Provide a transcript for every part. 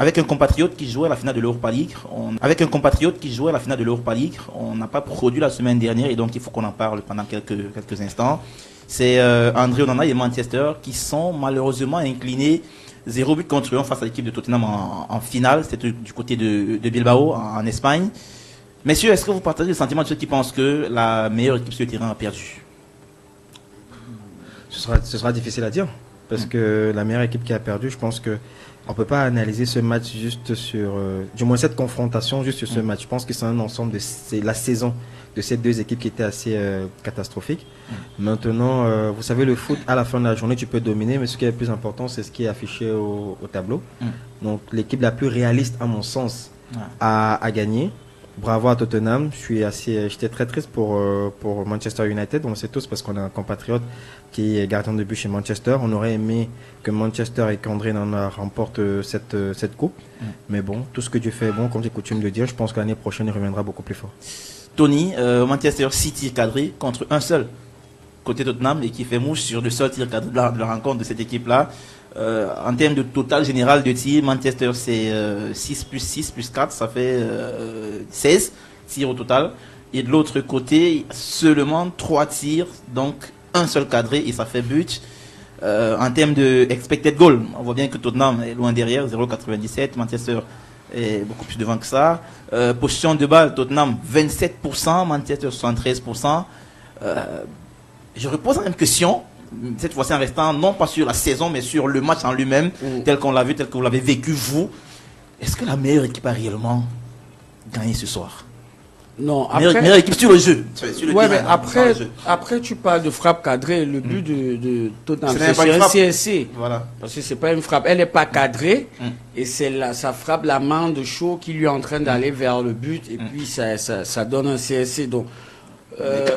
Avec un compatriote qui jouait à la finale de l'Europa League, on n'a pas produit la semaine dernière et donc il faut qu'on en parle pendant quelques instants. C'est André Onana et Manchester qui sont malheureusement inclinés 0 but contre 1 face à l'équipe de Tottenham en finale. C'était du côté de Bilbao en Espagne. Messieurs, est-ce que vous partagez le sentiment de ceux qui pensent que la meilleure équipe sur le terrain a perdu? Ce sera difficile à dire parce que la meilleure équipe qui a perdu, je pense que on peut pas analyser ce match juste sur, du moins cette confrontation juste sur ce match. Je pense que c'est un ensemble c'est la saison de ces deux équipes qui était assez catastrophique. Maintenant, vous savez, le foot, à la fin de la journée, tu peux dominer, mais ce qui est le plus important, c'est ce qui est affiché au tableau. Donc, l'équipe la plus réaliste, à mon sens, a gagné. Bravo à Tottenham. J'étais très triste pour Manchester United. On le sait tous parce qu'on a un compatriote qui est gardien de but chez Manchester. On aurait aimé que Manchester et qu'André Onana remportent cette coupe. Mais bon, tout ce que Dieu fait est bon, comme j'ai coutume de dire. Je pense que l'année prochaine, il reviendra beaucoup plus fort. Tony, Manchester 6 tirs cadrés contre un seul côté Tottenham et qui fait mouche sur le seul tir cadré de la rencontre de cette équipe-là. En termes de total général de tirs, Manchester c'est 6 plus 6 plus 4, ça fait 16 tirs au total. Et de l'autre côté, seulement 3 tirs, donc un seul cadré et ça fait but. En termes de expected goal, on voit bien que Tottenham est loin derrière, 0,97, Manchester est beaucoup plus devant que ça. Possession de balle, Tottenham 27%, Manchester 73%. Je repose la même question, cette fois-ci en restant non pas sur la saison, mais sur le match en lui-même, tel qu'on l'a vu, tel que vous l'avez vécu, vous. Est-ce que la meilleure équipe a réellement gagné ce soir? Non, après... meilleure équipe sur le jeu. Ouais, mais après, tu parles de frappe cadrée. Le but de Tottenham, c'est sur un CSC. Voilà. Parce que c'est pas une frappe. Elle n'est pas cadrée. Et ça frappe la main de Shaw qui lui est en train d'aller vers le but. Et puis, ça donne un CSC. Donc,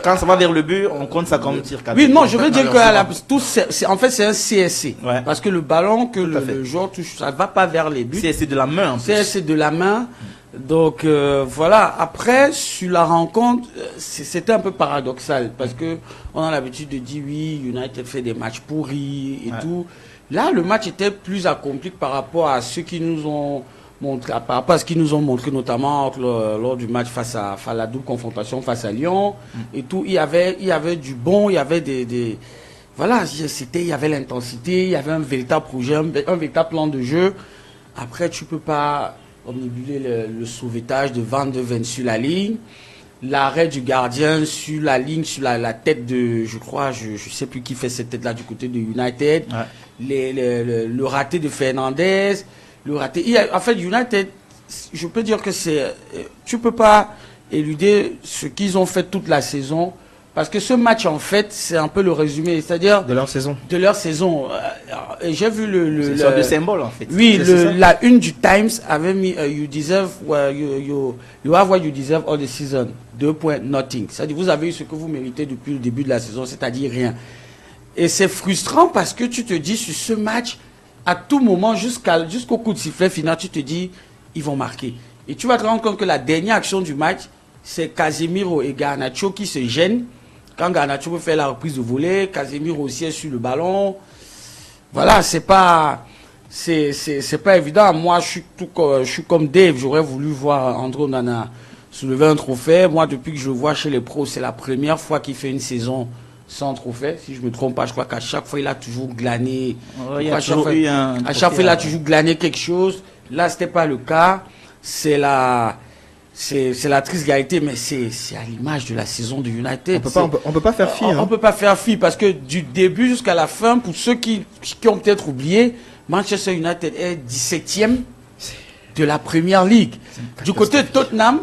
quand ça va vers le but, on compte ça comme tir cadré. Oui, non, je veux dire que en fait, c'est un CSC. Ouais. Parce que le ballon que le joueur touche, ça ne va pas vers les buts. CSC de la main, en plus. CSC de la main. Donc voilà, après sur la rencontre, c'était un peu paradoxal parce que on a l'habitude de dire oui, United fait des matchs pourris et tout. Là, le match était plus accompli par rapport à ce qu'ils nous ont montré, par rapport à ce qu'ils nous ont montré notamment lors du match face à la double confrontation face à Lyon et tout. Il y avait du bon, il y avait voilà, il y avait l'intensité, il y avait un véritable projet, un véritable plan de jeu. Après, tu peux pas omnibuler le sauvetage de Van de Ven sur la ligne, l'arrêt du gardien sur la ligne, sur la tête de, je crois, je sais plus qui fait cette tête-là du côté de United, le raté de Fernandez, en fait, United, je peux dire que tu peux pas éluder ce qu'ils ont fait toute la saison. Parce que ce match, en fait, c'est un peu le résumé, c'est-à-dire... De leur saison. De leur saison. J'ai vu c'est une sorte de symbole, en fait. Oui, la une du Times avait mis you deserve, you have what you deserve all the season. 2 points, nothing. C'est-à-dire, vous avez eu ce que vous méritez depuis le début de la saison, c'est-à-dire rien. Et c'est frustrant parce que tu te dis, sur ce match, à tout moment, jusqu'au coup de sifflet final, tu te dis, ils vont marquer. Et tu vas te rendre compte que la dernière action du match, c'est Casemiro et Garnacho qui se gênent. Quand Garnacho veut faire la reprise de volée, Casemiro aussi est sur le ballon. Voilà, c'est pas évident. Moi, je suis comme Dave. J'aurais voulu voir André Onana soulever un trophée. Moi, depuis que je le vois chez les pros, c'est la première fois qu'il fait une saison sans trophée. Si je me trompe pas, je crois qu'à chaque fois, il a toujours glané. À chaque fois, il a toujours glané quelque chose. Là, c'était pas le cas. C'est la triste réalité, mais c'est à l'image de la saison de United. On peut pas faire fi. On peut pas faire fi parce que du début jusqu'à la fin, pour ceux qui ont peut-être oublié, Manchester United est 17e de la Premier League. Du côté de Tottenham,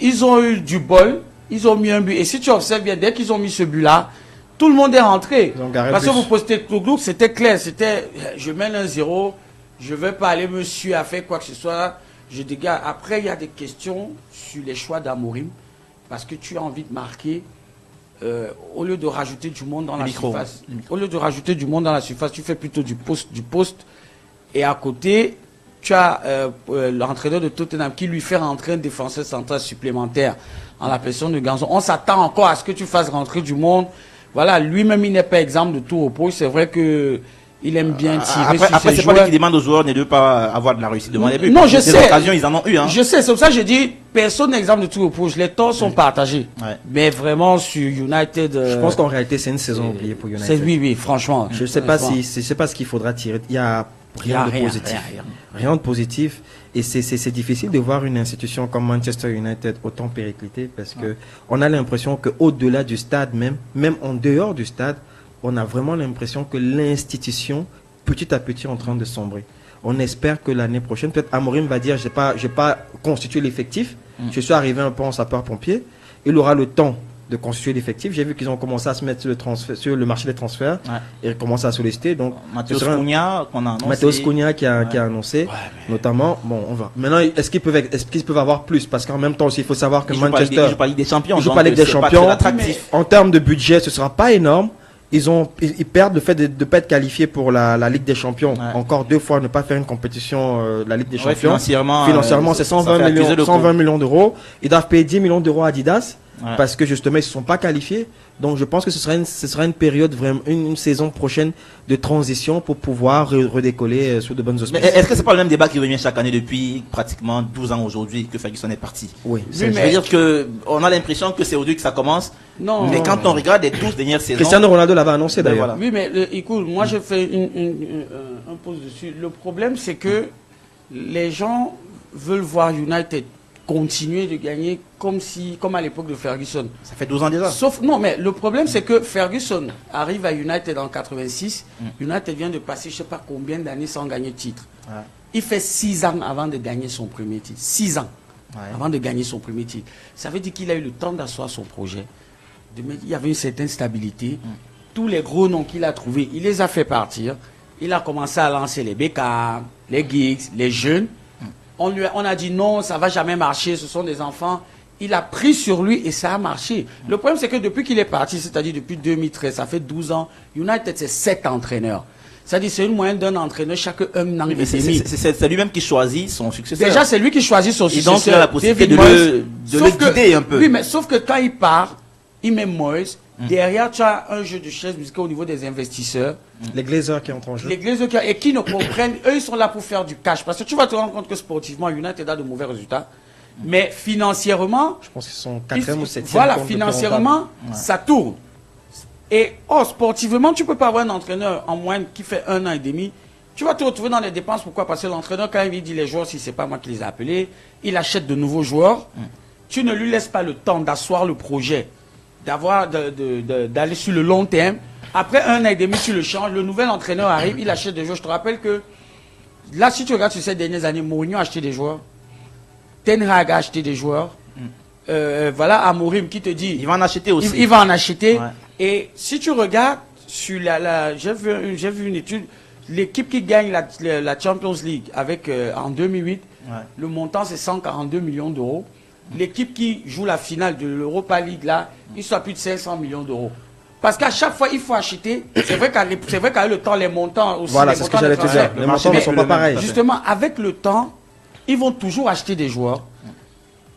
ils ont eu du bol, ils ont mis un but. Et si tu observes bien, dès qu'ils ont mis ce but-là, tout le monde est rentré. Parce que vous postez tout le groupe, c'était clair. C'était, je mène 1-0, je vais pas aller monsieur à faire quoi que ce soit. Je dégage. Après, il y a des questions sur les choix d'Amorim, parce que tu as envie de marquer, au lieu de rajouter du monde dans la surface. Au lieu de rajouter du monde dans la surface, tu fais plutôt du poste. Et à côté, tu as l'entraîneur de Tottenham qui lui fait rentrer un défenseur central supplémentaire en la personne de Ganson. On s'attend encore à ce que tu fasses rentrer du monde. Voilà, lui-même, il n'est pas exemple de tout repos. C'est vrai que Il aime bien tirer Après, sur ses c'est pas joueurs. lui qui demande aux joueurs ne pas avoir de la réussite devant les buts. Non, je Des sais. occasions, ils en ont eu. Hein. Je sais, c'est pour ça que je dis, personne n'est exemple de tout reproche. Les torts sont partagés. Ouais. Mais vraiment, sur United... Je pense qu'en réalité, c'est une saison oubliée pour United. Oui, franchement. Je sais pas si, je sais pas ce qu'il faudra tirer. Il y a rien de positif. Rien de positif. Et c'est difficile de voir une institution comme Manchester United autant périclitée parce que on a l'impression qu'au-delà du stade même en dehors du stade, on a vraiment l'impression que l'institution, petit à petit, est en train de sombrer. On espère que l'année prochaine, peut-être Amorim va dire, j'ai pas constitué l'effectif, je suis arrivé un peu en sapeur-pompier. Il aura le temps de constituer l'effectif. J'ai vu qu'ils ont commencé à se mettre sur le marché des transferts et commencé à solliciter. Donc, Matheus Cunha, qu'on a annoncé. Matheus Cunha qui a annoncé, notamment. Bon, on va. Maintenant, est-ce qu'ils peuvent avoir plus? Parce qu'en même temps aussi, il faut savoir que Manchester. Ils jouent pas Ligue des Champions. Ils jouent pas Ligue des Champions. En termes de budget, ce sera pas énorme. Ils perdent le fait de ne pas être qualifiés pour la Ligue des Champions. Encore 2 fois, ne pas faire une compétition, la Ligue des Champions. Financièrement, c'est 120 millions d'euros. Ils doivent payer 10 millions d'euros à Adidas. Parce que justement, ils ne se sont pas qualifiés. Donc, je pense que ce sera une période, vraiment, une saison prochaine de transition pour pouvoir redécoller sur de bonnes auspices. Mais est-ce que c'est pas le même débat qui revient chaque année depuis pratiquement 12 ans aujourd'hui que Ferguson est parti? Oui. Je veux dire qu'on a l'impression que c'est aujourd'hui que ça commence. Non. Mais quand on regarde les 12 dernières saisons. Cristiano Ronaldo l'avait annoncé d'ailleurs. Voilà. Oui, mais écoute, moi je fais un pause dessus. Le problème, c'est que les gens veulent voir United continuer de gagner comme à l'époque de Ferguson. Ça fait 12 ans déjà. Non, mais le problème, c'est que Ferguson arrive à United en 86. United vient de passer je ne sais pas combien d'années sans gagner de titre. Il fait 6 ans avant de gagner son premier titre. 6 ans avant de gagner son premier titre. Ça veut dire qu'il a eu le temps d'asseoir son projet. Il y avait une certaine stabilité. Tous les gros noms qu'il a trouvés, il les a fait partir. Il a commencé à lancer les Beckham, les Giggs, les jeunes. On a dit non, ça ne va jamais marcher, ce sont des enfants. Il a pris sur lui et ça a marché. Le problème, c'est que depuis qu'il est parti, c'est-à-dire depuis 2013, ça fait 12 ans, United, c'est 7 entraîneurs. C'est-à-dire c'est une moyenne d'un entraîneur chaque un an et demi. C'est lui-même qui choisit son successeur. Déjà, c'est lui qui choisit son successeur. Et donc, il a la possibilité de le guider un peu. Oui, mais sauf que quand il part, il met Moyes. Derrière, tu as un jeu de chaises musicales au niveau des investisseurs. Les Glazers qui entrent en jeu. Les Glazers et qui ne comprennent, eux, ils sont là pour faire du cash. Parce que tu vas te rendre compte que sportivement, United a de mauvais résultats. Mais financièrement, je pense qu'ils sont 4e ou 7e. Voilà, financièrement, ça tourne. Et sportivement, tu ne peux pas avoir un entraîneur en moyenne qui fait 1 an et demi. Tu vas te retrouver dans les dépenses. Pourquoi? Parce que l'entraîneur, quand il dit les joueurs, si ce n'est pas moi qui les ai appelés, il achète de nouveaux joueurs. Tu ne lui laisses pas le temps d'asseoir le projet, d'aller sur le long terme. Après 1 an et demi, tu le changes. Le nouvel entraîneur arrive, il achète des joueurs. Je te rappelle que là, si tu regardes sur ces dernières années, Mourinho a acheté des joueurs. Ten Hag a acheté des joueurs. Voilà Amorim qui te dit... Il va en acheter aussi. Il va en acheter. Et si tu regardes, sur j'ai vu une étude, l'équipe qui gagne la Champions League avec, en 2008, le montant c'est 142 millions d'euros. L'équipe qui joue la finale de l'Europa League, là, il soit plus de 500 millions d'euros. Parce qu'à chaque fois, il faut acheter. C'est vrai qu'avec le temps, les montants aussi. Voilà, c'est ce que j'allais te dire. Les montants ne sont pas pareils. Justement, avec le temps, ils vont toujours acheter des joueurs.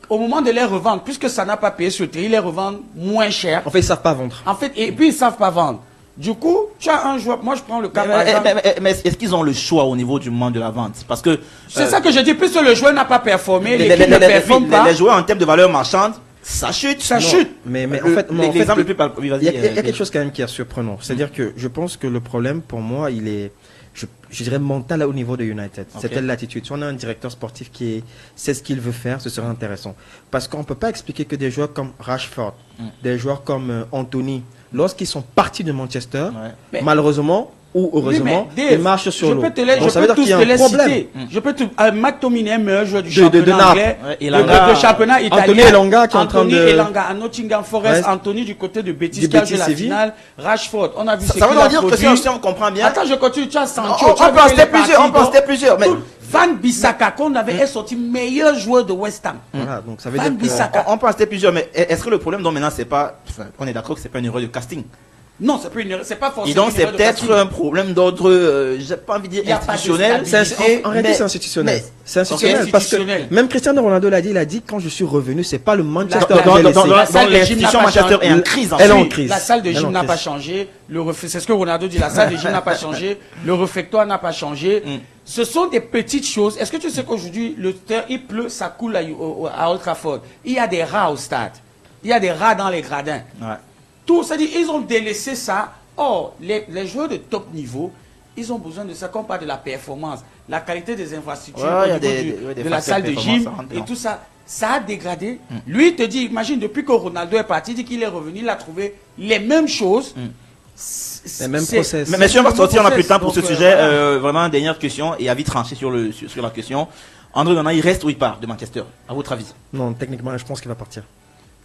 Au moment de les revendre, puisque ça n'a pas payé sur le terrain, ils les revendent moins cher. En fait, ils ne savent pas vendre. En fait, et puis ils ne savent pas vendre. Du coup, tu as un joueur. Moi, je prends le cas par exemple. Mais est-ce qu'ils ont le choix au niveau du moment de la vente? Parce que. C'est ça que je dis. Puisque le joueur n'a pas performé, l'équipe ne performe pas. Les joueurs en termes de valeur marchande, ça chute. Ça chute. Mais en fait, l'exemple le plus. Il y a quelque chose quand même qui est surprenant. C'est-à-dire que je pense que le problème, pour moi, il est, je dirais, mental au niveau de United. C'est telle l'attitude. Si on a un directeur sportif qui sait ce qu'il veut faire, ce serait intéressant. Parce qu'on ne peut pas expliquer que des joueurs comme Rashford, des joueurs comme Anthony, lorsqu'ils sont partis de Manchester, malheureusement ou heureusement, ils marchent sur l'eau. Donc ça veut dire qu'il y a un problème. Je peux McTominay, meilleur joueur du championnat anglais, de championnat italien. Anthony Elanga qui est en train de... Anthony Elanga à Nottingham Forest, Anthony du côté de Betis qui a joué la finale, Rashford. On a vu ce qu'il a produit. Ça veut dire que si on comprend bien... Attends, je continue. Tu as Sancho. On peut en citer plusieurs. Van Bissaka, qu'on avait sorti meilleur joueur de West Ham. Voilà, donc ça veut dire on peut en citer plusieurs, mais est-ce que le problème, donc maintenant, c'est pas... On est d'accord que c'est pas une erreur de casting. Non, c'est pas forcément. Et donc, une c'est erreur de peut-être casting. un problème d'ordre, j'ai pas envie de Il y dire a pas de institutionnel. stabilité. En réalité, c'est institutionnel. C'est institutionnel Ok, parce que institutionnel. même Cristiano Ronaldo l'a dit, il a dit quand je suis revenu, c'est pas le Manchester La- que j'ai laissé. la salle de gym l'institution n'a pas Manchester changé. est en crise. Elle est en Oui, crise. La salle de Elle est gym en n'a crise. pas changé. C'est ce que Ronaldo dit. La salle de gym n'a pas changé. Le réfectoire n'a pas changé. Ce sont des petites choses. Est-ce que tu sais qu'aujourd'hui, le terre, il pleut, ça coule à Old Trafford. Il y a des rats au stade. Il y a des rats dans les gradins. Ouais. Tout, c'est-à-dire, ils ont délaissé ça. Or, les joueurs de top niveau, ils ont besoin de ça, comme pas de la performance, la qualité des infrastructures, Ouais, il y a au niveau des de la facteurs salle de de performance, gym ça rentre et dedans. tout ça. Ça a dégradé. Lui, il te dit, imagine, depuis que Ronaldo est parti, il dit qu'il est revenu, il a trouvé les mêmes choses. Les mêmes process. Mais messieurs, on va sortir, on n'a plus de temps pour ce Donc, sujet. voilà. Vraiment, dernière question, et à vite trancher sur la question. André Onana, il reste ou il part de Manchester, à votre avis? Non, techniquement, je pense qu'il va partir.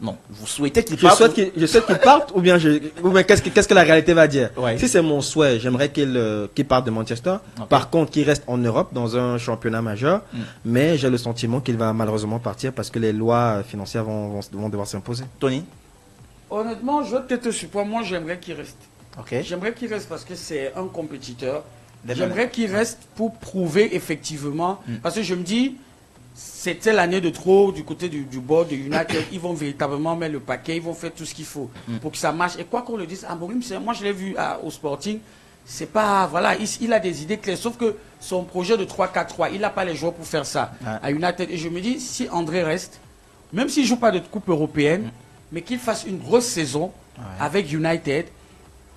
Non. Vous souhaitez qu'il Je parte? souhaite qu'il parte ou bien qu'est-ce que la réalité va dire. Ouais. Si c'est mon souhait, j'aimerais qu'il parte de Manchester. Ok. Par contre, qu'il reste en Europe dans un championnat majeur. Mais j'ai le sentiment qu'il va malheureusement partir parce que les lois financières vont devoir s'imposer. Tony? Honnêtement, je vais peut-être te supporter. Moi, j'aimerais qu'il reste. Ok. J'aimerais qu'il reste parce que c'est un compétiteur. Des J'aimerais qu'il reste pour prouver effectivement. Parce que je me dis, c'était l'année de trop du côté du board de United. Ils vont véritablement mettre le paquet, ils vont faire tout ce qu'il faut pour que ça marche. Et quoi qu'on le dise, Amorim, moi je l'ai vu au Sporting, c'est pas. Voilà, il a des idées claires. Sauf que son projet de 3-4-3, il n'a pas les joueurs pour faire ça Ouais. à United. Et je me dis, si André reste, même s'il ne joue pas de coupe européenne, mais qu'il fasse une grosse saison avec United,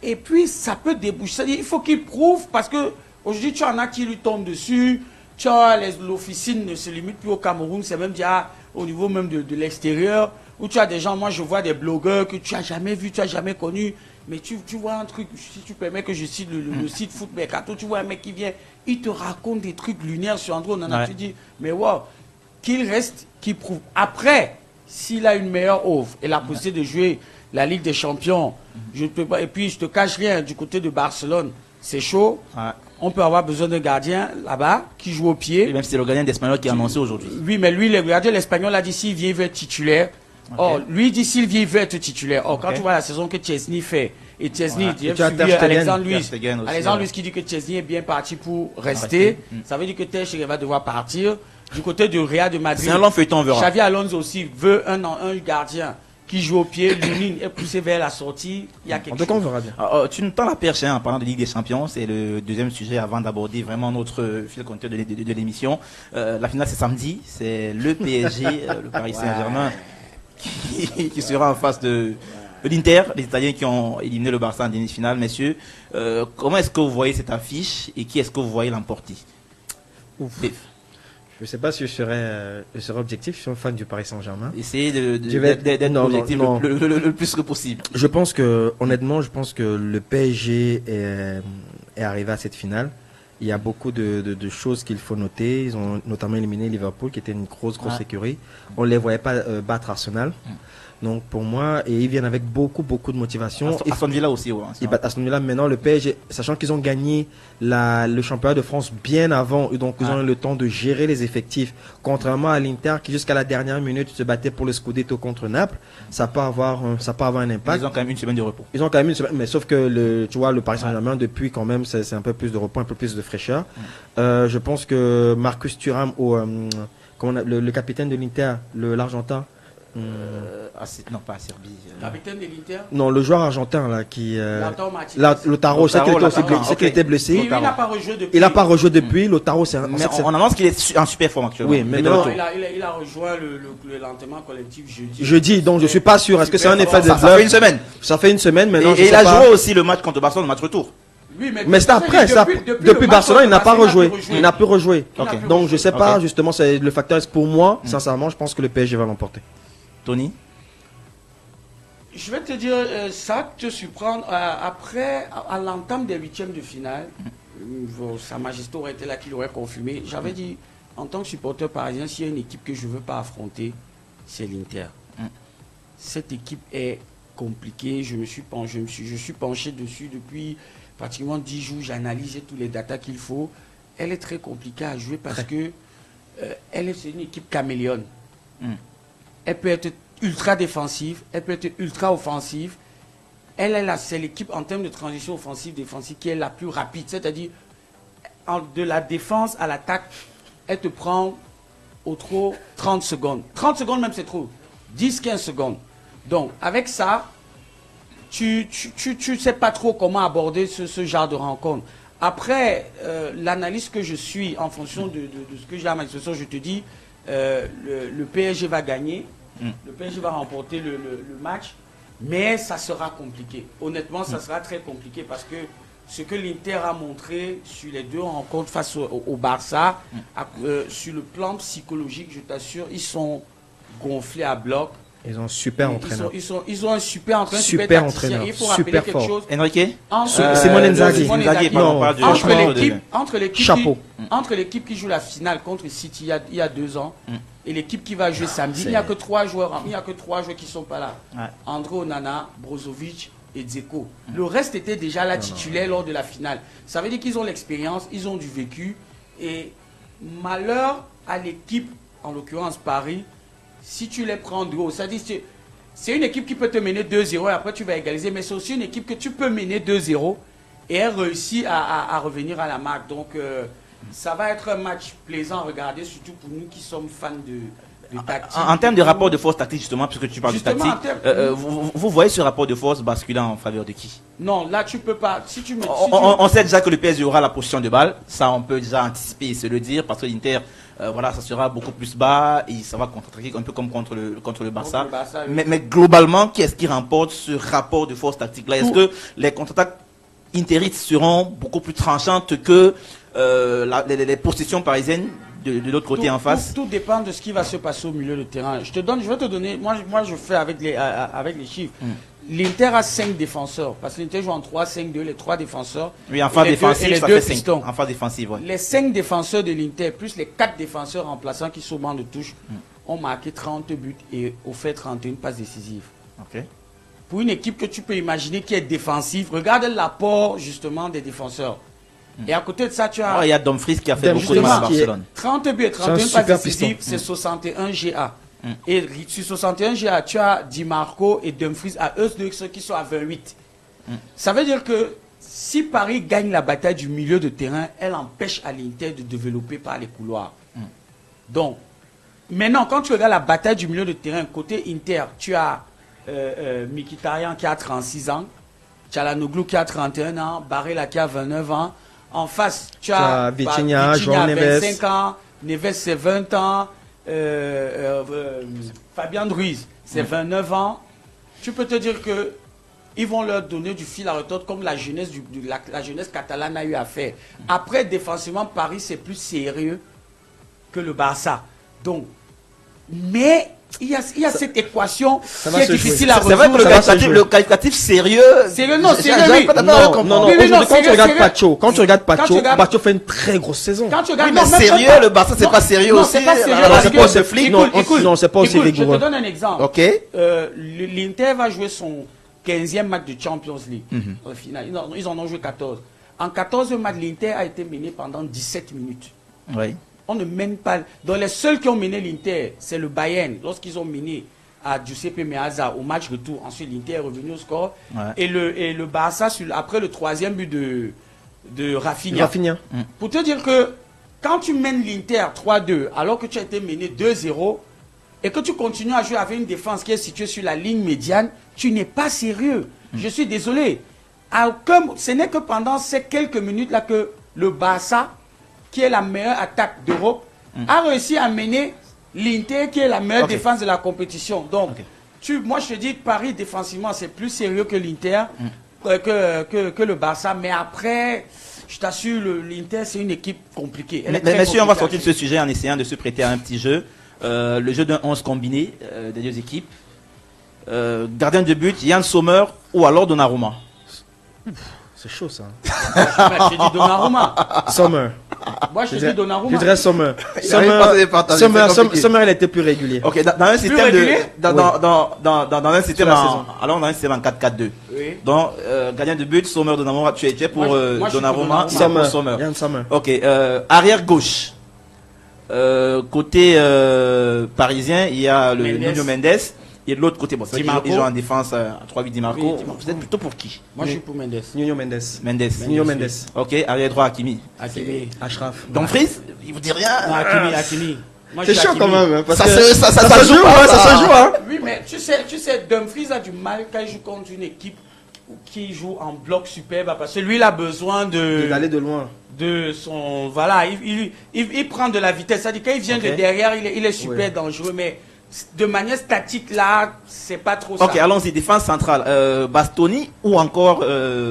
et puis ça peut déboucher. C'est-à-dire, il faut qu'il prouve, parce que aujourd'hui tu en as qui lui tombent dessus. Tu vois, l'officine ne se limite plus au Cameroun, c'est même déjà au niveau même de l'extérieur, où tu as des gens, moi je vois des blogueurs que tu n'as jamais vu, tu n'as jamais connu, mais tu vois un truc, si tu permets que je cite le site Foot Mercato, tu vois un mec qui vient, il te raconte des trucs lunaires sur André Onana, Ouais. tu dis, mais wow, qu'il reste, qu'il prouve. Après, s'il a une meilleure offre et la possibilité de jouer la Ligue des Champions, je ne peux pas, et puis je te cache rien, du côté de Barcelone, c'est chaud. Ouais. On peut avoir besoin d'un gardien là-bas qui joue au pied. Et même si c'est le gardien d'Espagnol qui a annoncé aujourd'hui. Oui, mais lui, le gardien l'Espagnol a dit s'il vient, il veut être titulaire. Ok. Or, lui dit s'il vient, il veut être titulaire. Or, quand Ok. tu vois la saison que Chesney fait, et Chesney, Ouais. tu Et tu as as suivi Ter Stegen. Alexandre Ter Luis. Stegen aussi, Alexandre ouais. Luis qui dit que Chesney est bien parti pour Rester. rester. Ça veut dire que Ter Stegen va devoir partir. Du côté du Real de Madrid, C'est un long feuilleton, on verra. Xavi Alonso aussi veut un gardien qui joue au pied. Lunin est poussé vers la sortie. Il y a En quelque tout cas, on chose. verra bien. Tu nous tends la perche en parlant de Ligue des Champions, c'est le deuxième sujet avant d'aborder vraiment notre fil conducteur de l'émission. La finale c'est samedi, c'est le PSG, le Paris Saint-Germain, qui sera en face de l'Inter, les Italiens qui ont éliminé le Barça en demi-finale. Messieurs, comment est-ce que vous voyez cette affiche et qui est-ce que vous voyez l'emporter? Steve, Je ne sais pas si je serai objectif. Je suis un fan du Paris Saint-Germain. essayez Je vais d'être non, objectif non. le plus que possible. Je pense que, honnêtement, le PSG est arrivé à cette finale. Il y a beaucoup de choses qu'il faut noter. Ils ont notamment éliminé Liverpool, qui était une grosse Ouais. écurie. On ne les voyait pas battre Arsenal. Donc, pour moi, et ils viennent avec beaucoup de motivation. Aston Villa aussi, ouais. Ils battent Aston Villa. Maintenant, le PSG, sachant qu'ils ont gagné le championnat de France bien avant, et donc ils ont eu le temps de gérer les effectifs, contrairement à l'Inter qui jusqu'à la dernière minute se battait pour le Scudetto contre Naples, ça peut avoir un impact. Ils ont quand même une semaine de repos. Ils ont quand même une semaine, mais sauf que tu vois, le Paris Saint-Germain, depuis quand même, c'est un peu plus de repos, un peu plus de fraîcheur. Je pense que Marcus Thuram, le capitaine de l'Inter, l'Argentin, Non, pas à Serbie. Capitaine de l'Inter, non, le joueur argentin là qui Lautaro Martinez. Lautaro, c'est qu'il était blessé. Oui, il n'a pas rejoué depuis. Il n'a pas rejoué depuis. Lautaro, c'est un. Mais on annonce qu'il est en super forme actuellement. Oui, mais Il est de non, retour. Il a rejoint le lentement collectif jeudi. Jeudi, donc je suis pas sûr. Est-ce que c'est un effet de Ça fait une bluff? semaine. Ça fait une semaine maintenant. Et il a joué aussi le match contre Barcelone, le match retour. Oui, Mais c'est après, depuis Barcelone, il n'a pas rejoué. Il n'a plus rejoué. Ok. Donc je sais pas, Ok. justement, c'est le facteur. Pour moi, sincèrement, je pense que le PSG va l'emporter. Tony? Je vais te dire, ça va te surprendre. Après, à l'entame des huitièmes de finale, Sa Majesté aurait été là qui l'aurait confirmé. J'avais dit, en tant que supporter parisien, s'il y a une équipe que je ne veux pas affronter, c'est l'Inter. Cette équipe est compliquée. Je suis penché dessus depuis pratiquement 10 jours. J'analyse tous les datas qu'il faut. Elle est très compliquée à jouer parce que c'est une équipe caméléone. Elle peut être ultra défensive, elle peut être ultra offensive. c'est l'équipe en termes de transition offensive-défensive qui est la plus rapide. C'est-à-dire, de la défense à l'attaque, elle te prend au trop 30 secondes. 30 secondes même, c'est trop. 10-15 secondes. Donc, avec ça, tu sais pas trop comment aborder ce genre de rencontre. Après, l'analyse que je suis en fonction de ce que j'ai à ma disposition, je te dis, le PSG va gagner, le PSG va remporter le match, mais ça sera compliqué. Honnêtement, ça sera très compliqué parce que ce que l'Inter a montré sur les deux rencontres face au Barça, sur le plan psychologique, je t'assure, ils sont gonflés à bloc. Ils ont un super entraîneur. Ils ont un super entraîneur, super entraîneur. Il faut rappeler quelque chose. Enrique Simone Inzaghi. Entre l'équipe qui joue la finale contre City il y a 2 ans et l'équipe qui va jouer samedi, il n'y a que 3 joueurs. Il n'y a que 3 joueurs qui ne sont pas là. André Onana, Brozovic et Dzeko. Le reste était déjà là titulaire lors de la finale. Ça veut dire qu'ils ont l'expérience, ils ont du vécu. Et malheur à l'équipe, en l'occurrence Paris, si tu les prends de haut. C'est-à-dire c'est une équipe qui peut te mener 2-0 et après tu vas égaliser. Mais c'est aussi une équipe que tu peux mener 2-0 et elle réussit à revenir à la marque. Donc ça va être un match plaisant à regarder, surtout pour nous qui sommes fans de tactique. En termes de rapport de force tactique, justement, puisque tu parles de tactique, vous voyez ce rapport de force basculant en faveur de qui? Non, là tu peux pas. Si tu on sait déjà que le PSG aura la position de balle, ça on peut déjà anticiper et se le dire, parce que l'Inter, voilà, ça sera beaucoup plus bas et ça va contre-attaquer un peu comme contre le Barça. Oui. Mais globalement, qui est-ce qui remporte ce rapport de force tactique là? Est-ce que les contre-attaques interites seront beaucoup plus tranchantes que les possessions parisiennes de l'autre côté en face? Tout dépend de ce qui va se passer au milieu de terrain. Je vais te donner, moi je fais avec les chiffres. L'Inter a 5 défenseurs, parce que l'Inter joue en 3-5-2, les 3 défenseurs. Oui, en phase défensive, ça fait 5. En phase défensive, ouais. Les 5 défenseurs de l'Inter, plus les 4 défenseurs remplaçants qui sont au banc de touche, ont marqué 30 buts et ont fait 31 passes décisives. Ok. Pour une équipe que tu peux imaginer qui est défensive, regarde l'apport justement des défenseurs. Et à côté de ça, tu as... il y a Dumfries qui a fait beaucoup de mal à Barcelone. 30 buts et 31 passes décisives, c'est 61 GA. Et sur 61 GA, tu as Di Marco et Dumfries à eux deux ceux qui sont à 28. Ça veut dire que si Paris gagne la bataille du milieu de terrain, elle empêche à l'Inter de développer par les couloirs. Donc, maintenant, quand tu regardes la bataille du milieu de terrain, côté Inter, tu as Mkhitaryan qui a 36 ans, Çalhanoğlu qui a 31 ans, Barella qui a 29 ans. En face, tu as Vitinha, João 25 ans, Neves c'est 20 ans, Fabien Ruiz c'est 29 ans. Tu peux te dire que ils vont leur donner du fil à retordre comme la jeunesse, la jeunesse catalane a eu à faire. Après, défensivement, Paris c'est plus sérieux que le Barça. Donc, mais il y a cette équation qui est difficile à résoudre. C'est vrai que le qualitatif sérieux. Sérieux, non, sérieux, oui. Non, quand tu regardes Pacho, Pacho fait une très grosse saison. Quand tu regardes, mais sérieux, le Barça, c'est pas sérieux aussi. Non, c'est pas sérieux. Alors, c'est pas aussi flic. Non, c'est pas aussi rigoureux. Je te donne un exemple. Ok. L'Inter va jouer son 15e match de Champions League. Au final, ils en ont joué 14. En 14 matchs, l'Inter a été mené pendant 17 minutes. Oui. On ne mène pas. Donc les seuls qui ont mené l'Inter, c'est le Bayern. Lorsqu'ils ont mené à Giuseppe Meazza au match retour, ensuite l'Inter est revenu au score. Ouais. Et le Barça, après le 3e but de Rafinha. Pour te dire que quand tu mènes l'Inter 3-2, alors que tu as été mené 2-0, et que tu continues à jouer avec une défense qui est située sur la ligne médiane, tu n'es pas sérieux. Je suis désolé. Ce n'est que pendant ces quelques minutes-là que le Barça, qui est la meilleure attaque d'Europe, a réussi à mener l'Inter, qui est la meilleure défense de la compétition. Donc, moi je te dis que Paris, défensivement, c'est plus sérieux que l'Inter, que le Barça. Mais après, je t'assure, l'Inter, c'est une équipe compliquée. Mais messieurs, on va sortir de ce sujet en essayant de se prêter à un petit jeu. Le jeu d'un 11 combiné des deux équipes. Gardien de but, Yann Sommer ou alors Donnarumma. C'est chaud ça. Je dis Donnarumma. Sommer. Moi je dis Donnarumma. Je dirais Sommer. Sommer, il était plus régulier. Ok, dans un système dans un système en 4-4-2. Oui. Donc gardien de but, Sommer, Donnarumma, tu es pour Donnarumma, Sommer. Ok, arrière gauche. Côté parisien, il y a le Nuno Mendes Et de l'autre côté, bon, c'est vrai Di Marco. qu'ils jouent en défense à 3-8 Di Marco. Oui, Di Marco. Vous êtes plutôt pour qui? Moi, je suis pour Mendes. Nuno Mendes. Mendes. Nuno Mendes. Ok, arrière droit, Hakimi. Hakimi. Ashraf. Dumfries, il vous dit rien. Non, Hakimi. Moi, je C'est suis chaud quand Hakimi. même. Hein, parce Ça que se joue, hein, ça ça. se joue. Hein. Oui, mais tu sais, Dumfries a du mal quand il joue contre une équipe qui joue en bloc superbe parce que lui, il a besoin D'aller de loin. de son... Voilà, il prend de la vitesse. C'est-à-dire quand il vient Ok. de derrière, il est super Ouais. dangereux, mais de manière statique, là, c'est pas trop ça. Ok, allons-y, défense centrale. Bastoni ou encore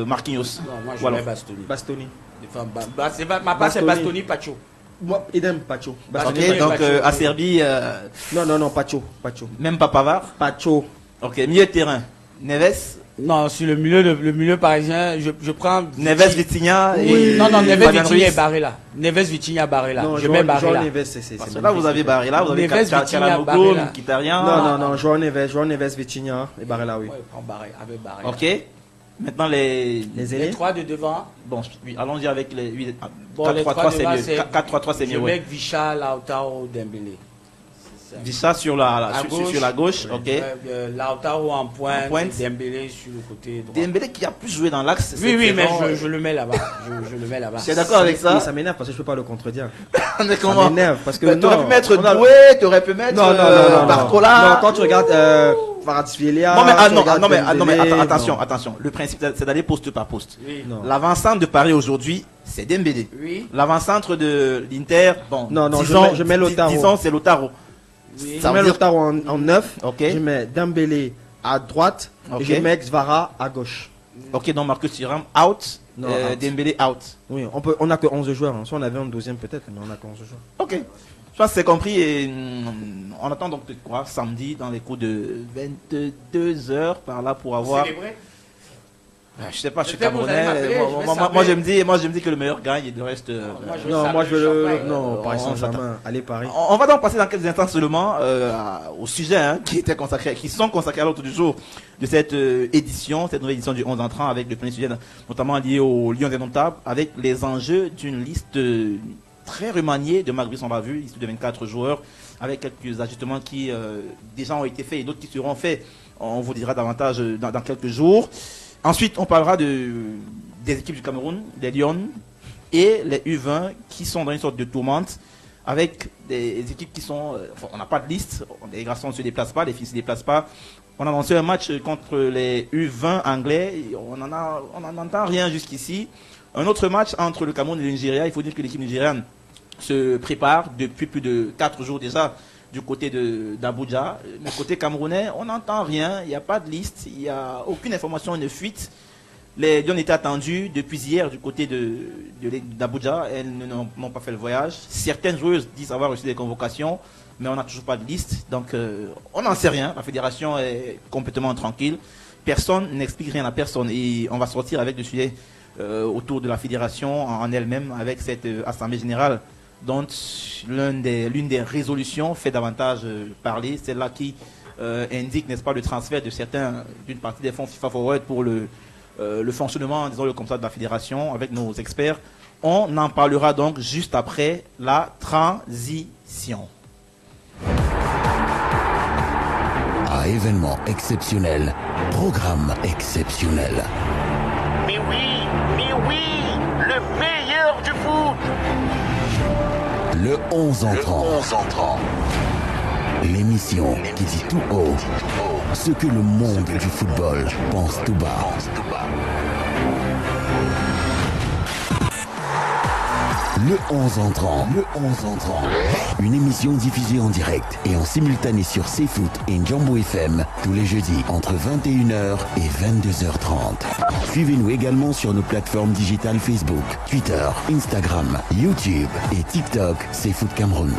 Marquinhos? Non, moi, je Voilà. mets Bastoni. Bastoni. Ma passe, c'est Bastoni. Bastoni, Pacho. Moi, idem, Pacho. Bastoni. Ok, donc Pacho. à Serbie, Non, Pacho. même pas Pavard. Pacho. Ok, milieu de terrain. Neves, Non, sur le milieu parisien, je prends... Neves, Vitinha et Non, Neves, Fabian Vitinha Ruiz. et Barella. Neves, Vitinha, Barella. Non, Je mets João Barella. Neves, c'est Parce que là, vous avez Barella, vous avez Neves, Vitinha, Calhanoglu, Barella. Mkhitaryan. Non, João Neves, Vitinha et Barella, oui. Ouais, prends Barella, avec Barella. Ok. Maintenant les. Les Les ailiers. trois de devant. Bon, oui, allons-y avec les. Oui, Bon, les 4-3-3 trois c'est devant, mieux. c'est- 4-3-3 c'est Je mieux. mets Ouais. Vicha, Lautaro, Dembélé. C'est ça. Vissa sur À sur gauche. la gauche. Ok. Lautaro en pointe, En pointe. Dembélé sur le côté droit. Dembélé qui a plus joué dans l'axe. Oui, cette mais saison. je le mets là-bas. je le mets là-bas. Tu es d'accord avec ça? Oui, ça m'énerve parce que je peux pas le contredire. Mais Ça comment? m'énerve parce que. Mais t'aurais pu mettre on a- Doué, t'aurais pu mettre Non. Barcola. Non, quand tu regardes Kvaratskhelia. Non mais, tu non, regardes non, mais, Dembélé, attention, non. attention. Le principe c'est d'aller poste par poste. Oui. Non. L'avant-centre de Paris aujourd'hui, c'est Dembélé. Oui. L'avant-centre de l'Inter, bon, Non, disons, je mets Lautaro. disons, c'est Lautaro. Oui. Ça Je veut mets dire- Lautaro en 9. Ok. Je mets Dembélé à droite. Ok. Et je mets Kvara à gauche. Ok, donc Marcus Thuram out, Non, out. Dembélé out. Oui, on a que 11 joueurs. Hein. Soit on avait un 12e peut-être, mais on a que 11 joueurs. Ok, je pense que c'est compris et on attend donc de quoi samedi dans les coups de 22 heures par là pour avoir. Célébrer. Je sais pas, je suis Peut-être vous allez Camerounais. m'appeler, je vais Moi, saluer. moi je me dis que le meilleur gagne et le reste. Non, moi je veux le. champagne. Non, Paris on Saint-Germain. Allez, Paris. On va donc passer dans quelques instants seulement au sujet qui sont consacrés à l'ordre du jour de cette édition, cette nouvelle édition du 11 entrant avec le premier sujet notamment lié aux Lions indomptables, avec les enjeux d'une liste très remaniée de Marc Brice, on l'a vu, liste de 24 joueurs, avec quelques ajustements qui déjà ont été faits et d'autres qui seront faits. On vous dira davantage dans quelques jours. Ensuite, on parlera des équipes du Cameroun, les Lions et les U20 qui sont dans une sorte de tourmente avec des équipes qui sont... on n'a pas de liste, les garçons ne se déplacent pas, les filles ne se déplacent pas. On a lancé un match contre les U20 anglais, et on n'en entend rien jusqu'ici. Un autre match entre le Cameroun et le Nigeria, il faut dire que l'équipe nigériane se prépare depuis plus de 4 jours déjà du côté d'Abuja. Mais côté camerounais, on n'entend rien, il n'y a pas de liste, il n'y a aucune information, une fuite. Les Lions étaient attendus depuis hier du côté d'Abuja, elles n'ont pas fait le voyage. Certaines joueuses disent avoir reçu des convocations, mais on n'a toujours pas de liste, donc on n'en sait rien. La fédération est complètement tranquille, personne n'explique rien à personne et on va sortir avec des sujets autour de la fédération en elle-même avec cette assemblée générale dont l'une des résolutions fait davantage parler, celle-là qui indique, n'est-ce pas, le transfert d'une partie des fonds FIFA Forward pour le fonctionnement, disons-le comme ça, de la fédération avec nos experts. On en parlera donc juste après la transition. À événement exceptionnel, programme exceptionnel. Mais oui, le meilleur du foot. Le 11 entrant. L'émission qui dit tout haut ce que le monde du football pense tout bas. Le 11 entrant. Une émission diffusée en direct et en simultané sur CFoot et Njambo FM tous les jeudis entre 21h et 22h30. Suivez-nous également sur nos plateformes digitales Facebook, Twitter, Instagram, YouTube et TikTok CFoot Cameroun.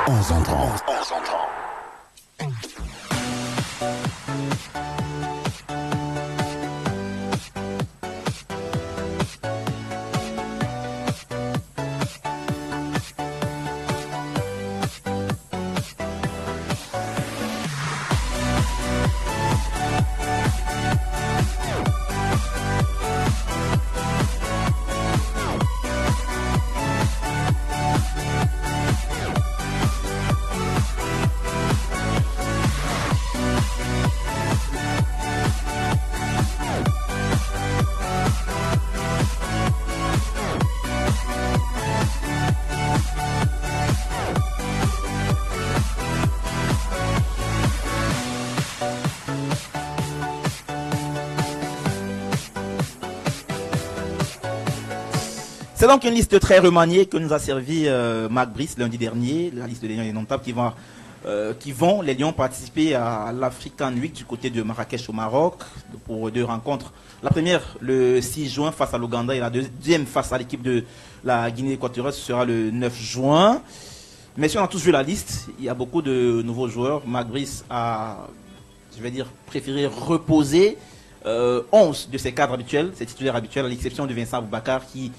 11 entrants. donc une liste très remaniée que nous a servi Marc Brice lundi dernier, la liste des Lions indomptables qui vont, les Lions, participer à l'African Week du côté de Marrakech au Maroc pour 2 rencontres. La première, le 6 juin face à l'Ouganda, et la deuxième face à l'équipe de la Guinée équatoriale, ce sera le 9 juin. Mais si on a tous vu la liste, il y a beaucoup de nouveaux joueurs. Marc Brice a, préféré reposer 11 de ses cadres habituels, ses titulaires habituels, à l'exception de Vincent Boubacar qui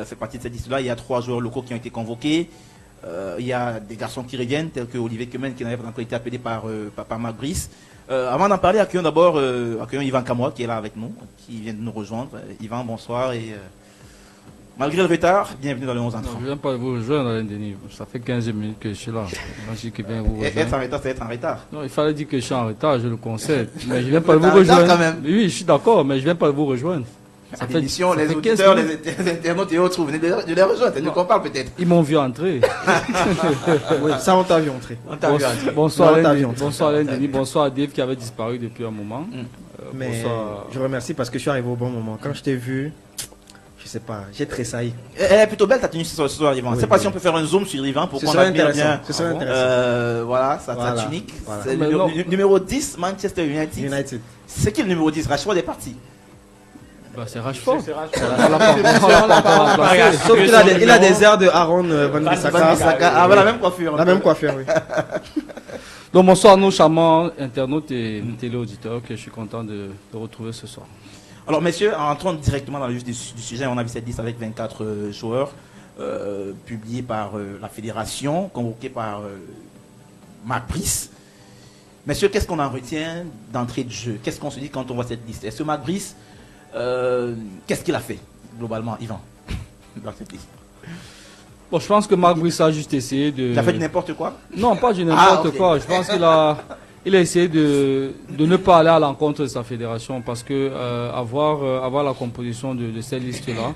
fait partie de cette liste-là. Il y a 3 joueurs locaux qui ont été convoqués. Il y a des garçons qui reviennent, tels que Olivier Kemen, qui n'avait pas encore été appelé par Marc Brice. Avant d'en parler, accueillons d'abord Yvan Kamoa, qui est là avec nous, qui vient de nous rejoindre. Yvan, bonsoir. Et malgré le retard, bienvenue dans le 11 entrants. Je ne viens pas vous rejoindre, Alain Denis. Ça fait 15 minutes que je suis là. Être en retard, c'est être en retard. Non, il fallait dire que je suis en retard, je le concède. Mais je ne viens pas vous rejoindre. Quand même. Oui, je suis d'accord, mais je ne viens pas vous rejoindre. Ça fait l'émission, les auditeurs, les internautes et autres, vous venez de les rejoindre, c'est nous qu'on parle peut-être. Ils m'ont vu entrer. Oui, ça on t'a vu entrer. Bonsoir Alain Denis, bonsoir à Dave qui avait disparu depuis un moment. Mais je remercie parce que je suis arrivé au bon moment. Quand je t'ai vu, je sais pas, j'ai tressailli. Elle est plutôt belle ta tenue ce soir, Yvan. Je ne sais pas si on peut faire un zoom sur Yvan pour qu'on admire bien. Ce serait intéressant. Voilà, sa tunique. C'est le numéro 10, Manchester United. C'est qui le numéro 10? Rashford est parti. Bah, c'est Rashford. Sauf qu'il a des airs de Aaron Van Bissaka. Avec la même coiffure. La même coiffure, oui. Donc bonsoir à nos charmants internautes et téléauditeurs que je suis content de retrouver ce soir. Alors messieurs, en entrant directement dans le vif du sujet, on a vu cette liste avec 24 joueurs publiés par la fédération, convoqués par Marc Brice. Messieurs, qu'est-ce qu'on en retient d'entrée de jeu? Qu'est-ce qu'on se dit quand on voit cette liste? Est-ce que Marc Brice, qu'est-ce qu'il a fait globalement, Yvan, dans cette liste? Bon, je pense que Marc Brice a juste essayé de... Il a fait du n'importe quoi? Non, pas du n'importe quoi. Je pense qu'il a essayé de ne pas aller à l'encontre de sa fédération parce que avoir la composition de cette liste-là,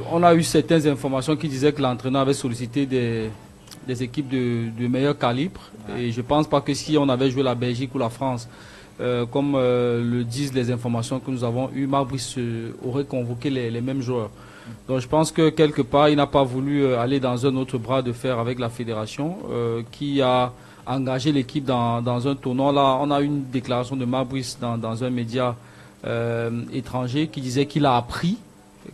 on a eu certaines informations qui disaient que l'entraîneur avait sollicité des équipes de meilleur calibre. Ouais. Et je ne pense pas que si on avait joué la Belgique ou la France, comme le disent les informations que nous avons eues, Marc Brice aurait convoqué les mêmes joueurs. Donc je pense que quelque part, il n'a pas voulu aller dans un autre bras de fer avec la fédération qui a engagé l'équipe dans un tournoi. Là, on a eu une déclaration de Marc Brice dans un média étranger qui disait qu'il a appris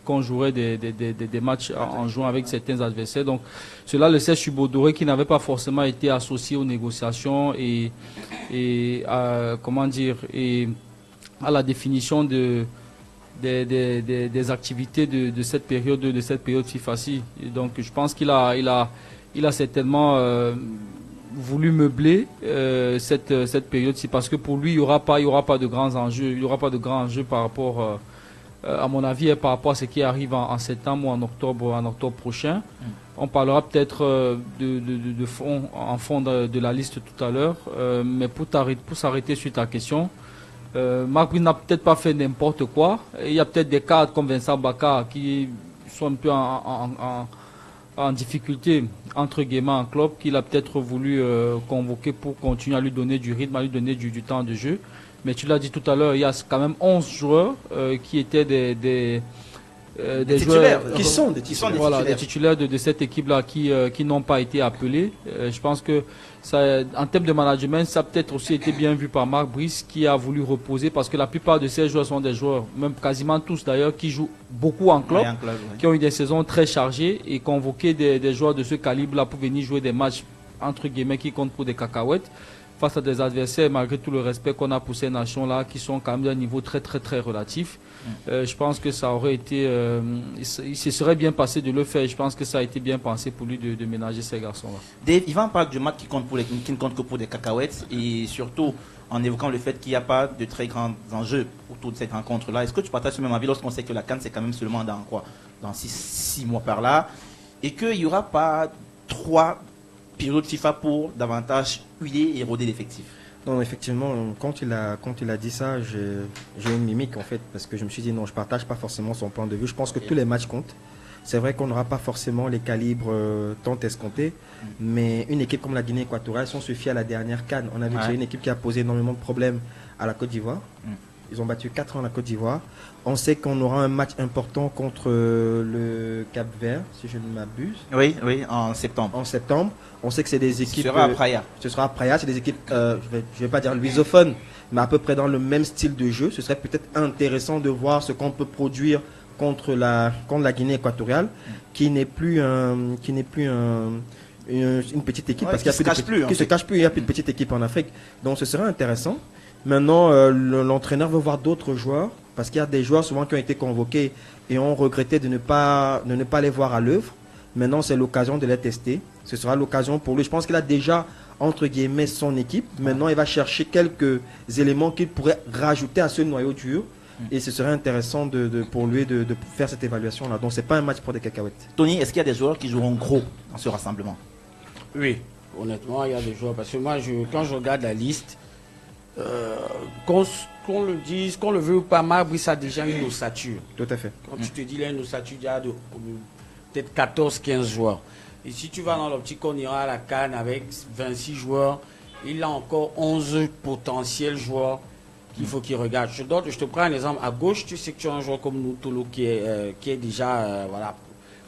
qu'on jouerait des matchs en jouant avec certains adversaires. Donc cela laissait subodoré qui n'avait pas forcément été associé aux négociations et à la définition des activités de cette période FIFA-ci. Donc je pense qu'il a certainement voulu meubler cette période-ci parce que pour lui il y aura pas de grands enjeux, par rapport à mon avis par rapport à ce qui arrive en septembre ou en octobre prochain. On parlera peut-être de fond de la liste tout à l'heure, mais pour s'arrêter sur ta question, Marc Brice n'a peut-être pas fait n'importe quoi. Il y a peut-être des cadres comme Vincent Baka qui sont un peu en difficulté, entre guillemets, en club, qu'il a peut-être voulu convoquer pour continuer à lui donner du rythme, à lui donner du temps de jeu. Mais tu l'as dit tout à l'heure, il y a quand même 11 joueurs qui étaient des joueurs qui sont des titulaires. Voilà, des titulaires de cette équipe-là qui n'ont pas été appelés. Je pense que ça, en termes de management, ça a peut-être aussi été bien vu par Marc Brice qui a voulu reposer parce que la plupart de ces joueurs sont des joueurs, même quasiment tous d'ailleurs, qui jouent beaucoup en club, qui ont eu des saisons très chargées et convoquer des joueurs de ce calibre-là pour venir jouer des matchs entre guillemets qui comptent pour des cacahuètes face à des adversaires, malgré tout le respect qu'on a pour ces nations-là, qui sont quand même d'un niveau très très très relatif. Je pense que ça aurait été, il se serait bien passé de le faire. Je pense que ça a été bien pensé pour lui de ménager ces garçons-là. Dave, Yvan parle du match qui ne compte que pour des cacahuètes et surtout en évoquant le fait qu'il n'y a pas de très grands enjeux autour de cette rencontre-là. Est-ce que tu partages ce même avis lorsqu'on sait que la CAN c'est quand même seulement dans 6 mois par là et qu'il n'y aura pas 3 période FIFA pour davantage huiler et roder l'effectif? Non, effectivement, quand il a dit ça, j'ai une mimique en fait, parce que je me suis dit non, je partage pas forcément son point de vue. Je pense que tous les matchs comptent. C'est vrai qu'on n'aura pas forcément les calibres tant escomptés, mais une équipe comme la Guinée équatoriale, si on se fie à la dernière CAN, on a vu que c'est une équipe qui a posé énormément de problèmes à la Côte d'Ivoire. Ils ont battu 4-1 la Côte d'Ivoire. On sait qu'on aura un match important contre le Cap-Vert, si je ne m'abuse. Oui, en septembre. En septembre. On sait que c'est des équipes... Ce sera à Praia. Ce sera à Praia. C'est des équipes, je vais pas dire lusophones, mais à peu près dans le même style de jeu. Ce serait peut-être intéressant de voir ce qu'on peut produire contre la Guinée équatoriale, qui n'est plus une petite équipe, parce qu'il se cache plus. Il n'y a plus de petite équipe en Afrique. Donc ce serait intéressant. Maintenant, l'entraîneur veut voir d'autres joueurs, parce qu'il y a des joueurs souvent qui ont été convoqués et ont regretté de ne pas les voir à l'œuvre. Maintenant, c'est l'occasion de les tester. Ce sera l'occasion pour lui. Je pense qu'il a déjà, entre guillemets, son équipe. Maintenant, il va chercher quelques éléments qu'il pourrait rajouter à ce noyau dur. Et ce serait intéressant pour lui de faire cette évaluation-là. Donc, ce n'est pas un match pour des cacahuètes. Tony, est-ce qu'il y a des joueurs qui joueront gros dans ce rassemblement? Oui, honnêtement, il y a des joueurs. Parce que moi, quand je regarde la liste, qu'on le dise, qu'on le veut ou pas, Marc Brice a déjà une ossature. Tout à fait. Quand tu te dis, il a une ossature, il y a peut-être 14-15 joueurs. Et si tu vas dans l'optique qu'on ira à la CAN avec 26 joueurs, il a encore 11 potentiels joueurs qu'il faut qu'il regarde. Je te prends un exemple. À gauche, tu sais que tu as un joueur comme Noutolo qui est déjà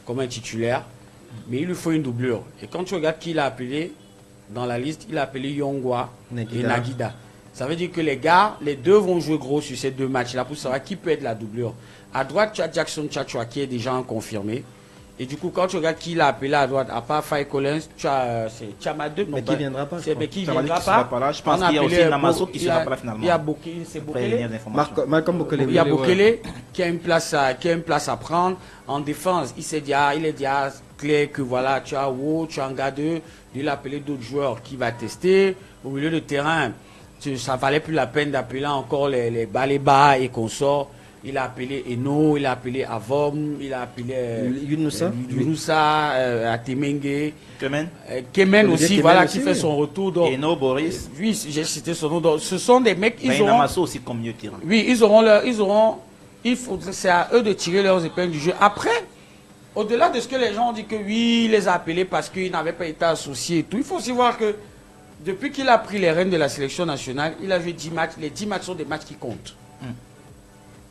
comme un titulaire. Mais il lui faut une doublure. Et quand tu regardes qui il a appelé dans la liste, il a appelé Yongwa et Nagida. Ça veut dire que les gars, les deux vont jouer gros sur ces deux matchs-là pour savoir qui peut être la doublure. À droite, tu as Jackson Tchatchoua qui est déjà en confirmé. Et du coup, quand tu regardes qui l'a appelé à droite, à part Faye Collins, tu as Tchamadeu. Mais qui ne viendra pas. Mais qui Ça ne va dire viendra qu'il pas. sera là. Je pense qu'il y a aussi Namasso qui ne sera pas là finalement. Il y a Bokele, c'est Bokele. Malcolm Bokele. Il y a Bokele qui a une place à prendre. En défense, il est déjà clair que voilà, tu as Wo, tu as Ngadeu. Il a appelé d'autres joueurs qui va tester. Au milieu de terrain, ça valait plus la peine d'appeler encore les Baléba et consorts. Il a appelé Eno, il a appelé Avom, il a appelé Younoussa, Atemenge, Kemen aussi, voilà, qui fait son retour. Donc, Eno, Boris. Oui, j'ai cité son nom. Donc, ce sont des mecs, ils auront... aussi comme mieux tirant. Oui, c'est à eux de tirer leurs épingles du jeu. Après, au-delà de ce que les gens ont dit que oui, il les a appelés parce qu'ils n'avaient pas été associés et tout, il faut aussi voir que depuis qu'il a pris les rênes de la sélection nationale, il a joué 10 matchs. Les 10 matchs sont des matchs qui comptent.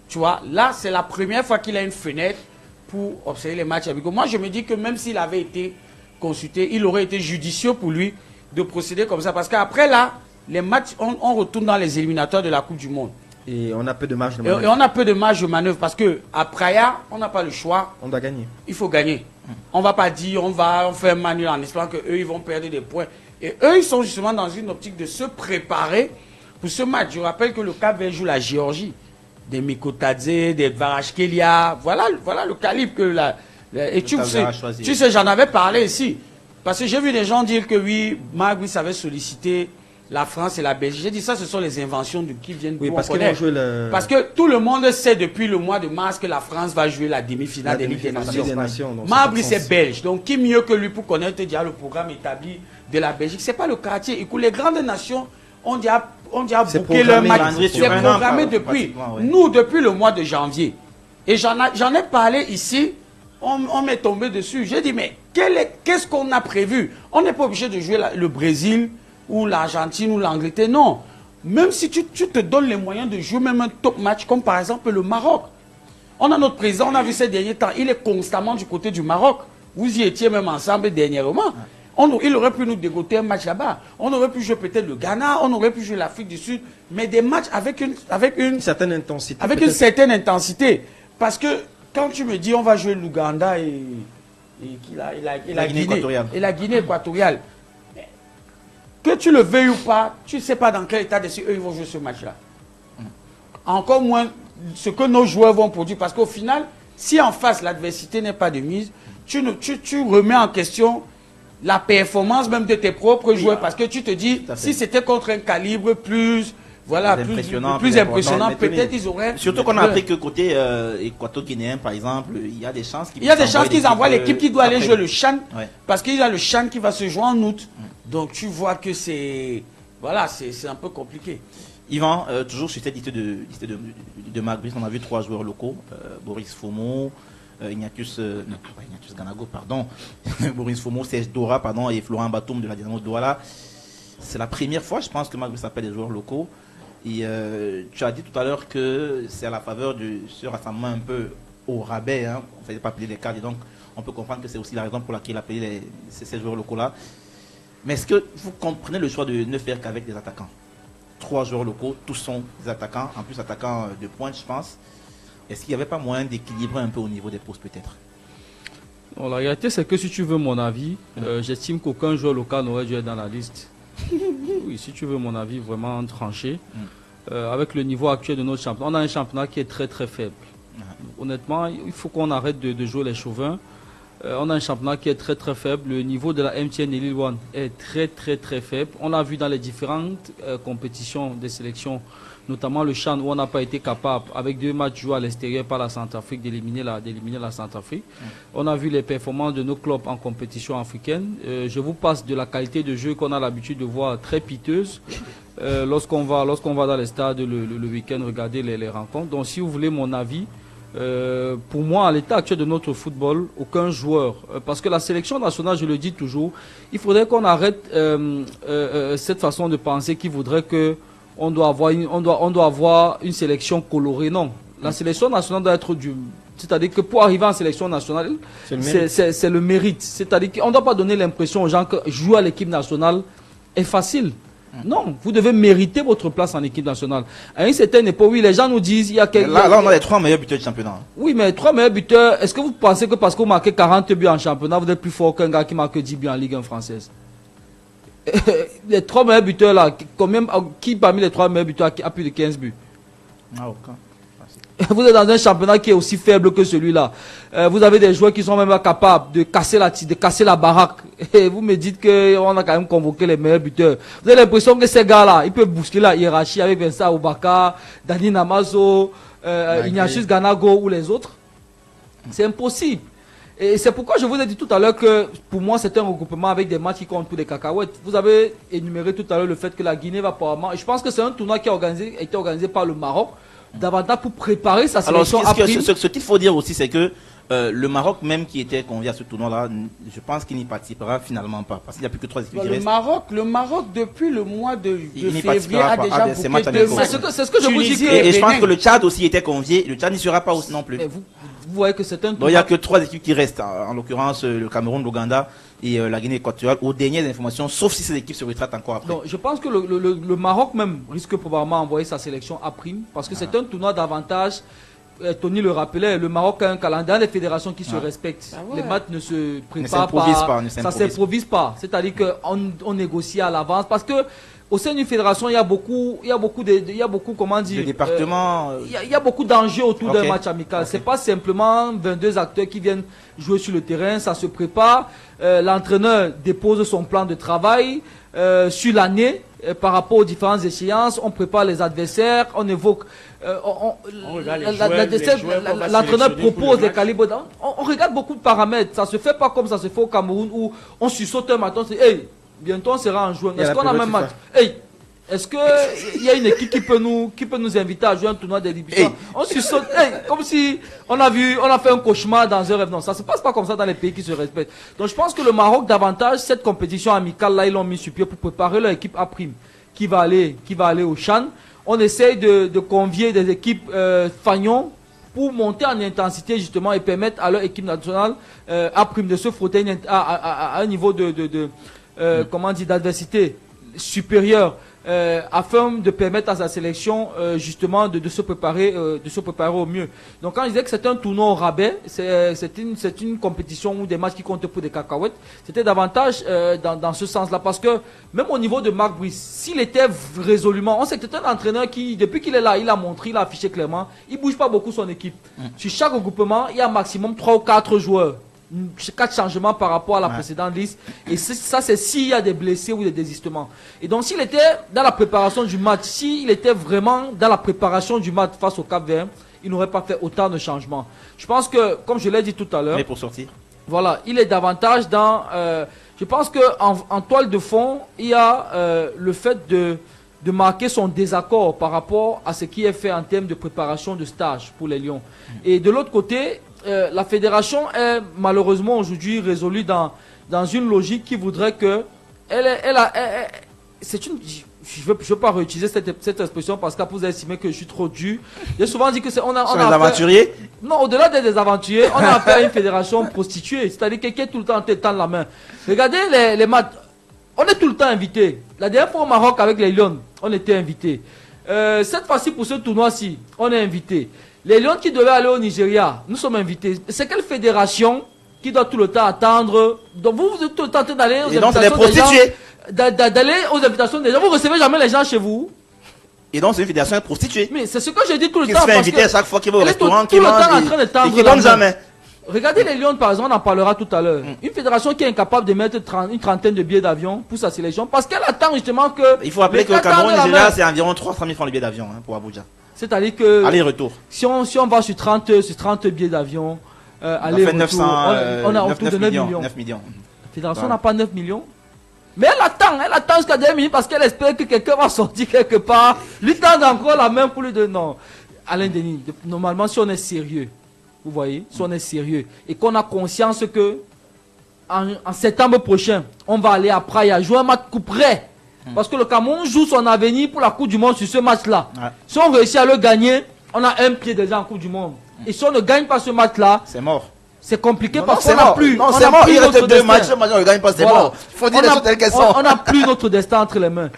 Tu vois, là, c'est la première fois qu'il a une fenêtre pour observer les matchs amicaux. Moi, je me dis que même s'il avait été consulté, il aurait été judicieux pour lui de procéder comme ça. Parce qu'après, là, les matchs, on retourne dans les éliminatoires de la Coupe du Monde. Et on a peu de marge de manœuvre. Et on a peu de marge de manœuvre parce qu'à Praia, on n'a pas le choix. On doit gagner. Il faut gagner. On ne va pas dire, on fait un manuel en espérant qu'eux, ils vont perdre des points. Et eux, ils sont justement dans une optique de se préparer pour ce match. Je rappelle que le Cap-Vert joue la Géorgie. Des Mikotadze, des Varashkelia. Voilà le calibre que et tu sais, j'en avais parlé ici. Parce que j'ai vu des gens dire que oui, Marc Brice avait sollicité la France et la Belgique. J'ai dit ça, ce sont les inventions qui viennent de parce que tout le monde sait depuis le mois de mars que la France va jouer la demi-finale des Ligues des Nations. Marc Brice est belge. Donc qui mieux que lui pour connaître déjà le programme établi de la Belgique? C'est pas le quartier. Écoute, les grandes nations ont déjà booké leur match. C'est programmé depuis. Nous, depuis le mois de janvier. Et j'en ai parlé ici. On m'est tombé dessus. J'ai dit, mais qu'est-ce qu'on a prévu? On n'est pas obligé de jouer le Brésil ou l'Argentine ou l'Angleterre. Non. Même si tu te donnes les moyens de jouer même un top match, comme par exemple le Maroc. On a notre président, on a vu ces derniers temps. Il est constamment du côté du Maroc. Vous y étiez même ensemble dernièrement. Il aurait pu nous dégoter un match là-bas. On aurait pu jouer peut-être le Ghana, on aurait pu jouer l'Afrique du Sud, mais des matchs avec une certaine intensité. Avec une certaine intensité. Parce que quand tu me dis on va jouer l'Ouganda et la Guinée équatoriale, que tu le veuilles ou pas, tu ne sais pas dans quel état d'esprit eux ils vont jouer ce match-là. Encore moins ce que nos joueurs vont produire. Parce qu'au final, si en face l'adversité n'est pas de mise, tu remets en question la performance même de tes propres joueurs, parce que tu te dis, si c'était contre un calibre plus impressionnant, peut-être ils auraient... Surtout qu'on a appris que côté équato-guinéen, par exemple, il y a des chances qu'ils envoient l'équipe qui doit aller jouer le Chan, parce qu'il y a le Chan qui va se jouer en août. Donc tu vois que c'est un peu compliqué. Yvan, toujours sur cette liste de Marc Brice, on a vu 3 joueurs locaux, Boris Fomo, Ignatius Ganago, pardon, Boris Fomo, Serge Dora, pardon, et Florent Batoum de la Dynamo de Douala. C'est la première fois, je pense, que Marc Brice appelle des joueurs locaux. Et tu as dit tout à l'heure que c'est à la faveur de ce rassemblement un peu au rabais, hein. On ne faisait pas appeler les cadres, et donc on peut comprendre que c'est aussi la raison pour laquelle il a appelé ces joueurs locaux-là. Mais est-ce que vous comprenez le choix de ne faire qu'avec des attaquants? 3 joueurs locaux, tous sont des attaquants, en plus attaquants de pointe, je pense. Est-ce qu'il n'y avait pas moyen d'équilibrer un peu au niveau des postes peut-être? Bon, la réalité, c'est que si tu veux mon avis, j'estime qu'aucun joueur local n'aurait dû être dans la liste. Oui, si tu veux mon avis vraiment tranché, avec le niveau actuel de notre championnat, on a un championnat qui est très très faible. Honnêtement, il faut qu'on arrête de jouer les chauvins. On a un championnat qui est très très faible. Le niveau de la MTN et Lille One est très très très faible. On l'a vu dans les différentes compétitions des sélections, notamment le CHAN où on n'a pas été capable, avec 2 matchs joués à l'extérieur par la Centrafrique, d'éliminer la Centrafrique. On a vu les performances de nos clubs en compétition africaine. Je vous passe de la qualité de jeu qu'on a l'habitude de voir très piteuse. Lorsqu'on va dans les stades le week-end regarder les rencontres. Donc si vous voulez mon avis, pour moi, à l'état actuel de notre football, aucun joueur, parce que la sélection nationale, je le dis toujours, il faudrait qu'on arrête cette façon de penser qui voudrait que on doit avoir une sélection colorée. Non, la sélection nationale doit être c'est-à-dire que pour arriver en sélection nationale, c'est le mérite. C'est-à-dire qu'on ne doit pas donner l'impression aux gens que jouer à l'équipe nationale est facile. Non, vous devez mériter votre place en équipe nationale. À une certaine époque, oui, les gens nous disent il y a quelques... Là, on a les 3 meilleurs buteurs du championnat. Oui, mais 3 meilleurs buteurs, est-ce que vous pensez que parce que vous marquez 40 buts en championnat, vous êtes plus fort qu'un gars qui marque 10 buts en Ligue 1 française? Les 3 meilleurs buteurs là, qui parmi les 3 meilleurs buteurs a plus de 15 buts? Aucun. Vous êtes dans un championnat qui est aussi faible que celui-là. Vous avez des joueurs qui sont même capables de casser la baraque. Et vous me dites qu'on a quand même convoqué les meilleurs buteurs. Vous avez l'impression que ces gars-là, ils peuvent bousculer la hiérarchie avec Vincent Aboubakar, Dani Namazo, Ignatius Ganago ou les autres. C'est impossible. Et c'est pourquoi je vous ai dit tout à l'heure que pour moi c'est un regroupement avec des matchs qui comptent pour des cacahuètes. Vous avez énuméré tout à l'heure le fait que la Guinée va probablement... Je pense que c'est un tournoi qui a été organisé par le Maroc. Davantage pour préparer sa sélection. Alors, ce qu'il faut dire aussi, c'est que le Maroc, même qui était convié à ce tournoi-là, je pense qu'il n'y participera finalement pas. Parce qu'il n'y a plus que 3 équipes qui restent. Le Maroc, depuis le mois de février, a déjà booké 2 matchs. C'est ce que je vous dis. Et je pense que le Tchad aussi était convié. Le Tchad n'y sera pas aussi non plus. Vous voyez que c'est un tournoi. Donc il n'y a que 3 équipes qui restent. En l'occurrence, le Cameroun, l'Ouganda et la Guinée équatoriale, aux dernières informations, sauf si ces équipes se retraitent encore après. Donc, je pense que le Maroc même risque probablement d'envoyer sa sélection à prime, parce que c'est un tournoi d'avantage. Tony le rappelait, le Maroc a un calendrier des fédérations qui se respectent. Les matchs ne se préparent pas, ça s'improvise pas. C'est-à-dire qu'on négocie à l'avance, parce que au sein d'une fédération, il y a beaucoup, comment dire, le département. Il y a beaucoup d'enjeux autour d'un match amical. C'est pas simplement 22 acteurs qui viennent jouer sur le terrain, ça se prépare. L'entraîneur dépose son plan de travail sur l'année par rapport aux différentes échéances. On prépare les adversaires, on évoque. L'entraîneur propose les calibres. On regarde beaucoup de paramètres. Ça se fait pas comme ça se fait au Cameroun où on sursaute un matin. Hey, bientôt on sera en juin. Est-ce qu'on a même match? Hey, est-ce qu'il y a une équipe qui peut nous inviter à jouer un tournoi des débutants? On sursaute, comme si on a fait un cauchemar dans un rêve. Non, ça se passe pas comme ça dans les pays qui se respectent. Donc je pense que le Maroc, davantage, cette compétition amicale là, ils l'ont mis sur pied pour préparer leur équipe à prime qui va aller au CHAN. On essaye de convier des équipes fagnons pour monter en intensité justement et permettre à leur équipe nationale à prime de se frotter à un niveau comment dire, d'adversité supérieure afin de permettre à sa sélection justement de se préparer au mieux. Donc quand je disais que c'était un tournoi au rabais, c'est une compétition où des matchs qui comptent pour des cacahuètes, c'était davantage dans ce sens-là, parce que même au niveau de Marc Brice, s'il était résolument, on sait que c'est un entraîneur qui, depuis qu'il est là, il a montré, il a affiché clairement, il bouge pas beaucoup son équipe. Sur chaque regroupement, il y a maximum 3 ou 4 joueurs. 4 changements par rapport à la précédente liste. Et ça, c'est s'il y a des blessés ou des désistements. Et donc, s'il était dans la préparation du match, s'il était vraiment dans la préparation du match face au Cap-Vert, il n'aurait pas fait autant de changements. Je pense que, comme je l'ai dit tout à l'heure... Mais pour sortir. Voilà, il est davantage dans... je pense qu'en toile de fond, il y a le fait de marquer son désaccord par rapport à ce qui est fait en termes de préparation de stage pour les Lions. Et de l'autre côté... la fédération est malheureusement aujourd'hui résolue dans une logique qui voudrait que je veux pas réutiliser cette expression parce qu'après vous estimez que je suis trop dur. J'ai souvent dit que c'est on a les aventuriers. Non, au-delà des aventuriers, on a affaire à une fédération prostituée, c'est-à-dire quelqu'un tout le temps en têtant la main. Regardez les matchs, on est tout le temps invité. La dernière fois au Maroc avec les Lions, on était invité. Cette fois-ci pour ce tournoi-ci, on est invité. Les Lions qui devaient aller au Nigeria, nous sommes invités. C'est quelle fédération qui doit tout le temps attendre? Donc vous êtes tout le temps en train d'aller aux invitations des gens. D'aller aux invitations des gens. Vous recevez jamais les gens chez vous. Et donc c'est une fédération prostituée. Mais c'est ce que je dis tout le qui temps. Qui se fait inviter à chaque fois qu'il va au restaurant, qui mange et qui donne jamais. Regardez les Lions par exemple, on en parlera tout à l'heure. Une fédération qui est incapable de mettre une trentaine de billets d'avion pour sa sélection parce qu'elle attend justement que... Il faut rappeler que le Cameroun déjà c'est environ 300 000 francs le billet d'avion pour Abuja. C'est-à-dire que... Aller-retour. Si on va sur 30 billets d'avion, aller-retour, on a autour de 9 millions. 9 millions. La fédération n'a pas 9 millions. Mais elle attend jusqu'à 2 minutes parce qu'elle espère que quelqu'un va sortir quelque part, lui tendre encore la main pour lui dire non. Alain Denis, normalement si on est sérieux, vous voyez, si on est sérieux et qu'on a conscience que en septembre prochain, on va aller à Praia jouer un match coup près. Parce que le Cameroun joue son avenir pour la Coupe du Monde sur ce match-là. Ouais. Si on réussit à le gagner, on a un pied déjà en Coupe du Monde. Et si on ne gagne pas ce match-là, c'est mort. C'est compliqué parce qu'on n'a plus. Non, c'est mort. Il reste 2 matchs, on ne gagne pas, c'est mort. Il faut dire les choses telles qu'elles sont. On n'a plus notre destin entre les mains.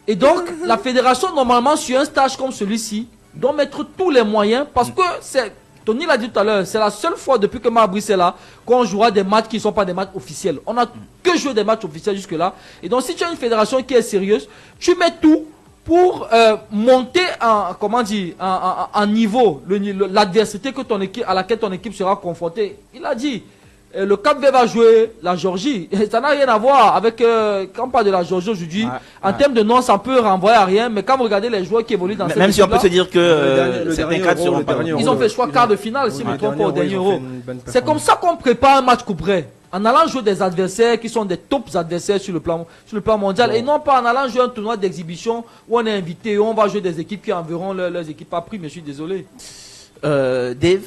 Et donc, la fédération, normalement, sur un stage comme celui-ci, doit mettre tous les moyens parce que c'est. Tony l'a dit tout à l'heure, c'est la seule fois depuis que Fabrice est là qu'on jouera des matchs qui ne sont pas des matchs officiels. On n'a que joué des matchs officiels jusque-là. Et donc, si tu as une fédération qui est sérieuse, tu mets tout pour monter en niveau l'adversité à laquelle ton équipe sera confrontée. Il a dit, le Cap-Vert va jouer la Géorgie. Et ça n'a rien à voir avec, quand on parle de la Géorgie aujourd'hui, en termes de nom, ça peut renvoyer à rien, mais quand vous regardez les joueurs qui évoluent dans cette même si on peut se dire que certains cadres seront pas. Ils ont fait choix quart de finale, si je ne me trompe pas, au dernier Euro. C'est comme ça qu'on prépare un match couperé. En allant jouer des adversaires qui sont des tops adversaires sur le plan mondial, et non pas en allant jouer un tournoi d'exhibition où on est invité, où on va jouer des équipes qui enverront leurs équipes à prix, mais je suis désolé. Dave,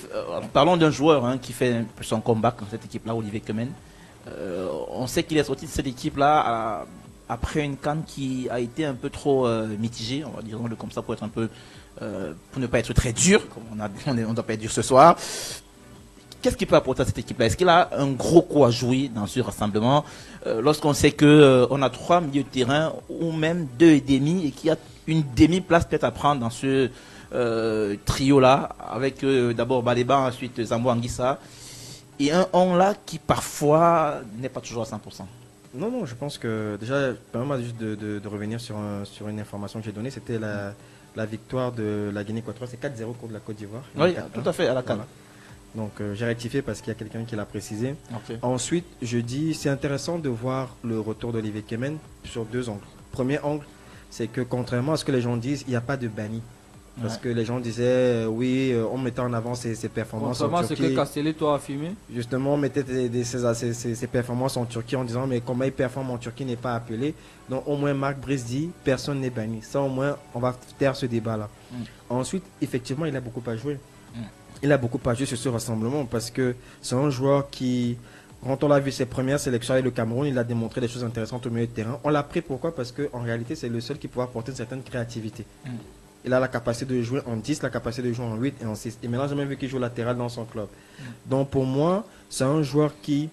parlons d'un joueur qui fait son comeback dans cette équipe-là, Olivier Kemen. On sait qu'il est sorti de cette équipe-là après une CAN qui a été un peu trop mitigée, on va dire comme ça pour être un peu, pour ne pas être très dur, comme on ne doit pas être dur ce soir. Qu'est-ce qu'il peut apporter à cette équipe-là? Est-ce qu'il a un gros coup à jouer dans ce rassemblement lorsqu'on sait qu'on a 3 milieux de terrain ou même 2,5 et qu'il y a une demi-place peut-être à prendre dans ce trio-là avec d'abord Baleba, ensuite Zambo Anguissa et un on là qui parfois n'est pas toujours à 100%. Non, je pense que déjà, permets-moi juste de revenir sur une information que j'ai donnée, c'était la victoire de la Guinée équatoriale, c'est 4-0 contre la Côte d'Ivoire. Oui, tout à fait, à la CAN. Voilà. Donc j'ai rectifié parce qu'il y a quelqu'un qui l'a précisé. Okay. Ensuite, je dis, c'est intéressant de voir le retour d'Olivier Kemen sur 2 angles. Premier angle, c'est que contrairement à ce que les gens disent, il n'y a pas de banni. Parce que les gens disaient, oui, on mettait en avant ses performances en Turquie. C'est que Castelli, toi, a filmé. Justement, on mettait ses performances en Turquie en disant, mais comment il performe en Turquie n'est pas appelé. Donc au moins, Marc Brice dit, personne n'est banni. Ça, au moins, on va taire ce débat-là. Ensuite, effectivement, il a beaucoup à jouer. Il a beaucoup à jouer sur ce rassemblement parce que c'est un joueur qui, quand on l'a vu ses premières sélections avec le Cameroun, il a démontré des choses intéressantes au milieu de terrain. On l'a pris pourquoi? Parce qu'en réalité, c'est le seul qui peut apporter une certaine créativité. Il a la capacité de jouer en 10, la capacité de jouer en 8 et en 6. Et maintenant, j'ai même vu qu'il joue latéral dans son club. Donc pour moi, c'est un joueur qui...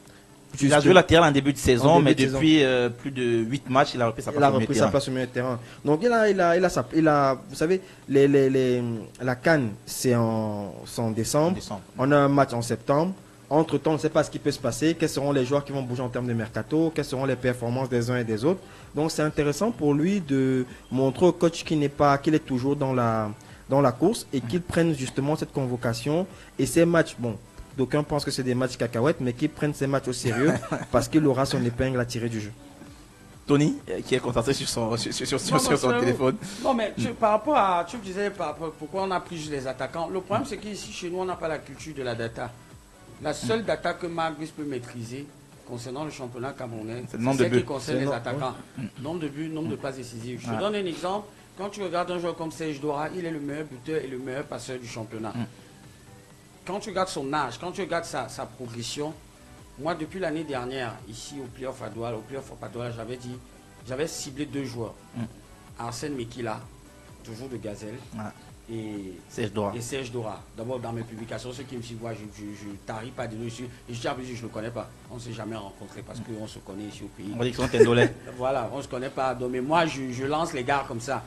Il a joué latéral en début de saison, mais depuis plus de 8 matchs, il a repris sa place au milieu de terrain. Donc il a vous savez, la CAN, c'est en décembre. On a un match en septembre. Entre-temps, on ne sait pas ce qui peut se passer. Quels seront les joueurs qui vont bouger en termes de mercato? Quelles seront les performances des uns et des autres? Donc c'est intéressant pour lui de montrer au coach qu'il est toujours dans la course et qu'il prenne justement cette convocation et ces matchs, bon, d'aucuns pensent que c'est des matchs cacahuètes, mais qu'il prenne ces matchs au sérieux parce qu'il aura son épingle à tirer du jeu. Tony, qui est concentré sur son téléphone. Non, mais par rapport à... Tu me disais pourquoi on a pris juste les attaquants. Le problème, c'est qu'ici, chez nous, on n'a pas la culture de la data. La seule data que Marcus peut maîtriser concernant le championnat camerounais, c'est celle qui concerne les attaquants. Nombre de buts, nombre de passes décisives. Je te donne un exemple. Quand tu regardes un joueur comme Serge Dora, il est le meilleur buteur et le meilleur passeur du championnat. Quand tu regardes son âge, quand tu regardes sa progression, moi, depuis l'année dernière, ici au Playoff à Douala, j'avais ciblé 2 joueurs. Arsène Mekila, toujours de Gazelle, et Serge Dora. D'abord, dans mes publications, ceux qui me suivent, je tarie pas de lui. Je ne le connais pas. On ne s'est jamais rencontré parce qu'on se connaît ici au pays. On dit qu'ils sont indolents. Voilà, on ne se connaît pas. Donc, mais moi, je lance les gars comme ça.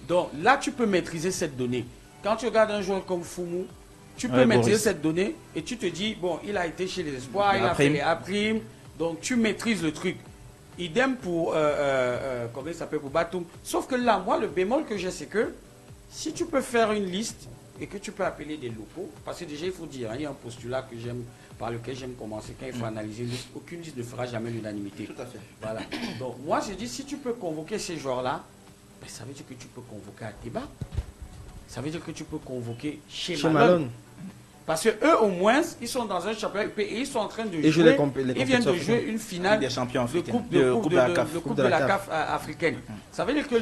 Donc là, tu peux maîtriser cette donnée. Quand tu regardes un joueur comme Foumou, tu peux maîtriser cette donnée et tu te dis, bon, il a été chez les espoirs, il a fait les A-primes, donc tu maîtrises le truc. Idem pour, comment il s'appelle, pour Batum. Sauf que là, moi, le bémol que j'ai, c'est que si tu peux faire une liste et que tu peux appeler des locaux, parce que déjà, il faut dire, il y a un postulat que j'aime, par lequel j'aime commencer, quand il faut analyser une liste, aucune liste ne fera jamais l'unanimité. Tout à fait. Voilà. Donc moi, je dis, si tu peux convoquer ces joueurs-là, ben, ça veut dire que tu peux convoquer Atiba. Ça veut dire que tu peux convoquer chez Malone. Parce que eux, au moins, ils sont dans un championnat et ils sont en train de jouer. Ils viennent de jouer une finale des champions africains. de coupe de la CAF africaine. Ça veut dire que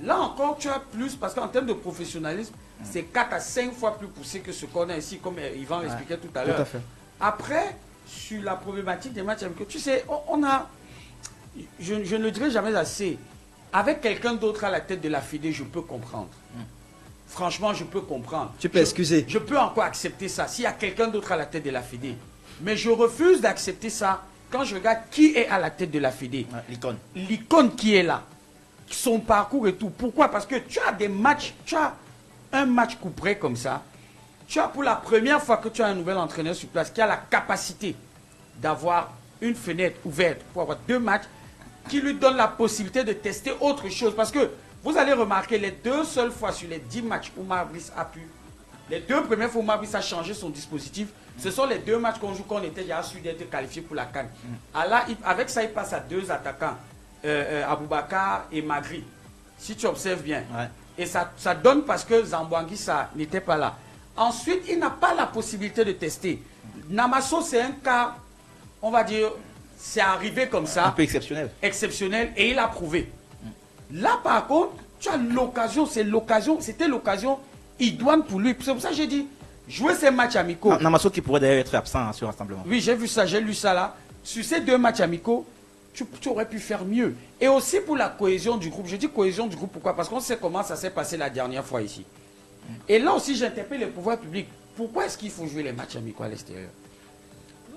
là encore, tu as plus, parce qu'en termes de professionnalisme, c'est 4 à 5 fois plus poussé que ce qu'on a ici, comme Yvan l'expliquait tout à l'heure. Après, sur la problématique des matchs amicaux, tu sais, on a, je ne le dirai jamais assez, avec quelqu'un d'autre à la tête de la FIDE, je peux comprendre. Franchement, je peux comprendre. Tu peux excuser. Je peux encore accepter ça s'il y a quelqu'un d'autre à la tête de la FIDE. Mais je refuse d'accepter ça quand je regarde qui est à la tête de la FIDE. L'icône. L'icône qui est là. Son parcours et tout. Pourquoi? Parce que tu as des matchs, tu as un match couperé comme ça. Tu as pour la première fois que tu as un nouvel entraîneur sur place qui a la capacité d'avoir une fenêtre ouverte pour avoir 2 matchs qui lui donne la possibilité de tester autre chose. Parce que vous allez remarquer les 2 seules fois sur les 10 matchs où Mabrice a pu, les 2 premières fois où Mabrice a changé son dispositif, ce sont les 2 matchs qu'on joue qu'on était déjà sûr d'être qualifié pour la CAN. Avec ça, il passe à 2 attaquants, Aboubakar et Magri, si tu observes bien. Et ça donne parce que Zambouangui, ça n'était pas là. Ensuite, il n'a pas la possibilité de tester. Namasso, c'est un cas, on va dire, c'est arrivé comme ça. Un peu exceptionnel. Exceptionnel, et il a prouvé. Là, par contre, tu as l'occasion, c'était l'occasion idoine pour lui. C'est pour ça que j'ai dit, jouer ces matchs amicaux. Namasso qui pourrait d'ailleurs être absent sur rassemblement. Oui, j'ai vu ça, j'ai lu ça là. Sur ces 2 matchs amicaux, tu aurais pu faire mieux. Et aussi pour la cohésion du groupe. Je dis cohésion du groupe, pourquoi? Parce qu'on sait comment ça s'est passé la dernière fois ici. Et là aussi, j'interpelle les pouvoirs publics. Pourquoi est-ce qu'il faut jouer les matchs amicaux à l'extérieur?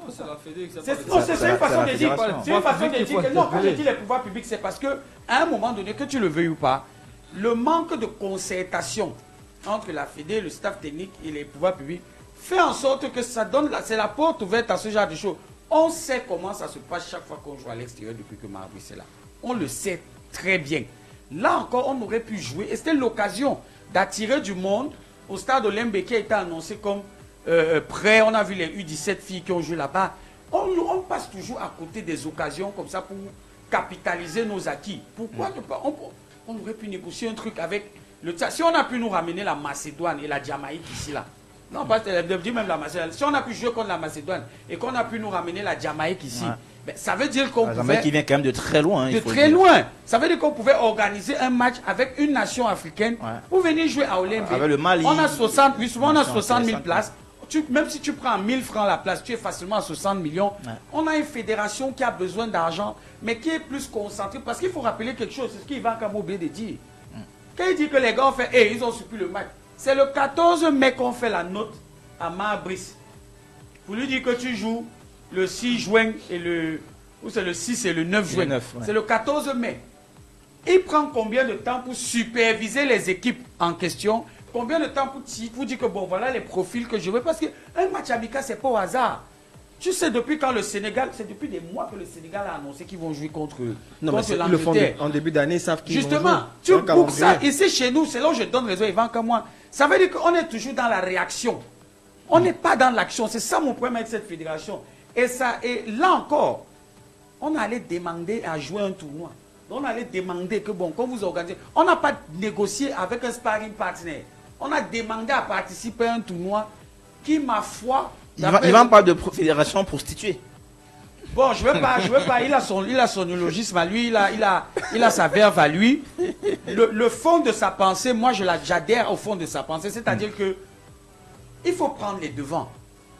C'est la Fédé. C'est une façon de dire. C'est une façon de dire que non, quand je dis les pouvoirs publics, c'est parce que à un moment donné, que tu le veuilles ou pas, le manque de concertation entre la Fédé, le staff technique et les pouvoirs publics fait en sorte que ça donne, c'est la porte ouverte à ce genre de choses. On sait comment ça se passe chaque fois qu'on joue à l'extérieur depuis que Mabrice est là. On le sait très bien. Là encore, on aurait pu jouer et c'était l'occasion d'attirer du monde au stade Olembe qui a été annoncé comme prêt. On a vu les U17 filles qui ont joué là-bas. On passe toujours à côté des occasions comme ça pour capitaliser nos acquis. Pourquoi ne pas? On aurait pu négocier un truc avec le Tchad. Si on a pu nous ramener la Macédoine et la Jamaïque ici là. Non, pas même la Macédoine. Si on a pu jouer contre la Macédoine et qu'on a pu nous ramener la Jamaïque ici, ben, ça veut dire qu'on pouvait... La Jamaïque qui vient quand même de très loin. De très loin. Ça veut dire qu'on pouvait organiser un match avec une nation africaine pour venir jouer à Olympique. Avec le Mali. On a 60 000 places. Même si tu prends 1000 francs la place, tu es facilement à 60 millions. On a une fédération qui a besoin d'argent, mais qui est plus concentrée. Parce qu'il faut rappeler quelque chose, c'est ce qu'Ivan Kamo oublié de dire. Quand il dit que les gars ont fait, ils ont suivi le match. C'est le 14 mai qu'on fait la note à Mabrice. Pour lui dire que tu joues le 6 juin et ou c'est le 6 et le 9 juin. C'est le 14 mai. Il prend combien de temps pour superviser les équipes en question? Combien de temps pour dire que bon, voilà les profils que je veux? Parce qu'un match amical, c'est pas au hasard. Tu sais, depuis quand le Sénégal, c'est depuis des mois que le Sénégal a annoncé qu'ils vont jouer contre l'Angleterre. En début d'année, ils savent qu'ils vont jouer. Justement, tu boucles ça. Ici, chez nous, c'est là où je donne raison, Yvan, comme moi. Ça veut dire qu'on est toujours dans la réaction. On n'est pas dans l'action. C'est ça mon problème avec cette fédération. Et là encore, on allait demander à jouer un tournoi. On allait demander que, bon, quand vous organisez, on n'a pas négocié avec un sparring partner. On a demandé à participer à un tournoi qui, ma foi... Il va pas de fédération prostituée. Bon, je veux pas. Il a son illogisme à lui, il a sa verve à lui. Le fond de sa pensée, moi j'adhère au fond de sa pensée, c'est-à-dire que il faut prendre les devants.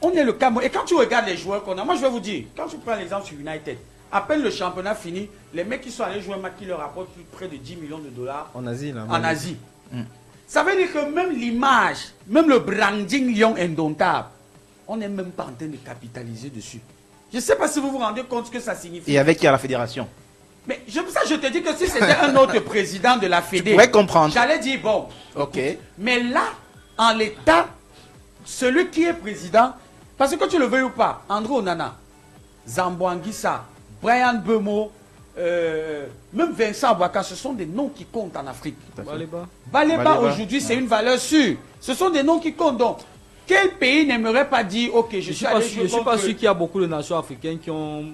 On est le Cameroun. Et quand tu regardes les joueurs qu'on a, moi je vais vous dire, quand je prends l'exemple sur United, À peine le championnat fini, les mecs qui sont allés jouer un match qui leur rapporte près de 10 millions de dollars En Asie, là. en Asie. Ça veut dire que même l'image, même le branding Lion indomptable, on n'est même pas en train de capitaliser dessus. Je ne sais pas si vous vous rendez compte ce que ça signifie. Et avec qui à la fédération? Mais je te dis que si c'était un autre président de la Fédé, Tu pourrais comprendre. j'allais dire bon. Ok. Mais là, en l'état, celui qui est président, parce que tu le veux ou pas, André Onana, Zambo Anguissa, Brian Bemo, même Vincent Abouaka, ce sont des noms qui comptent en Afrique. Baleba. Baleba aujourd'hui, c'est une valeur sûre. Ce sont des noms qui comptent. Donc, quel pays n'aimerait pas dire, ok, je suis allé jouer Je suis pas contre- sûr qu'il y a beaucoup de nations africaines qui ont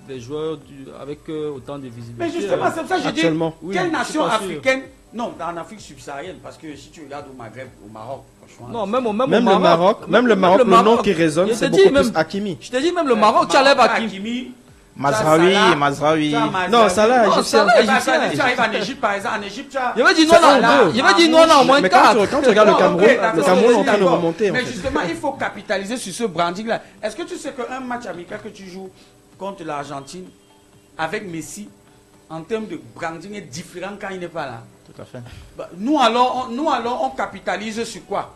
des joueurs avec autant de visibilité. Mais justement, c'est pour ça que je dis, Actuellement, oui, quelle je suis nation pas sûr. africaine, non, en Afrique subsaharienne, parce que si tu regardes au Maghreb, au Maroc, franchement... Non, même Même le Maroc, le nom qui résonne, Je c'est te dis beaucoup même- plus Hakimi. Je te dis même le Maroc, tu as l'air Hakim. Hakimi, Mazraoui, Salah, Mazraoui. tu as Mazraoui. Non, Salah, Non, égyptien. Salah, Eh ben, égyptien. tu arrives en Égypte, par exemple, en Égypte, tu as... Il va dire non, C'est non, un deux. il va dire non, non, au moins Mais 4. quand tu regardes le Non, Cameroun, ok, le d'accord, Cameroun est en train de d'accord. remonter. en Mais fait. justement, il faut capitaliser sur ce branding-là. Est-ce que tu sais qu'un match amical que tu joues contre l'Argentine avec Messi, en termes de branding, est différent quand il n'est pas là? Tout à fait. Bah, nous alors, on capitalise sur quoi?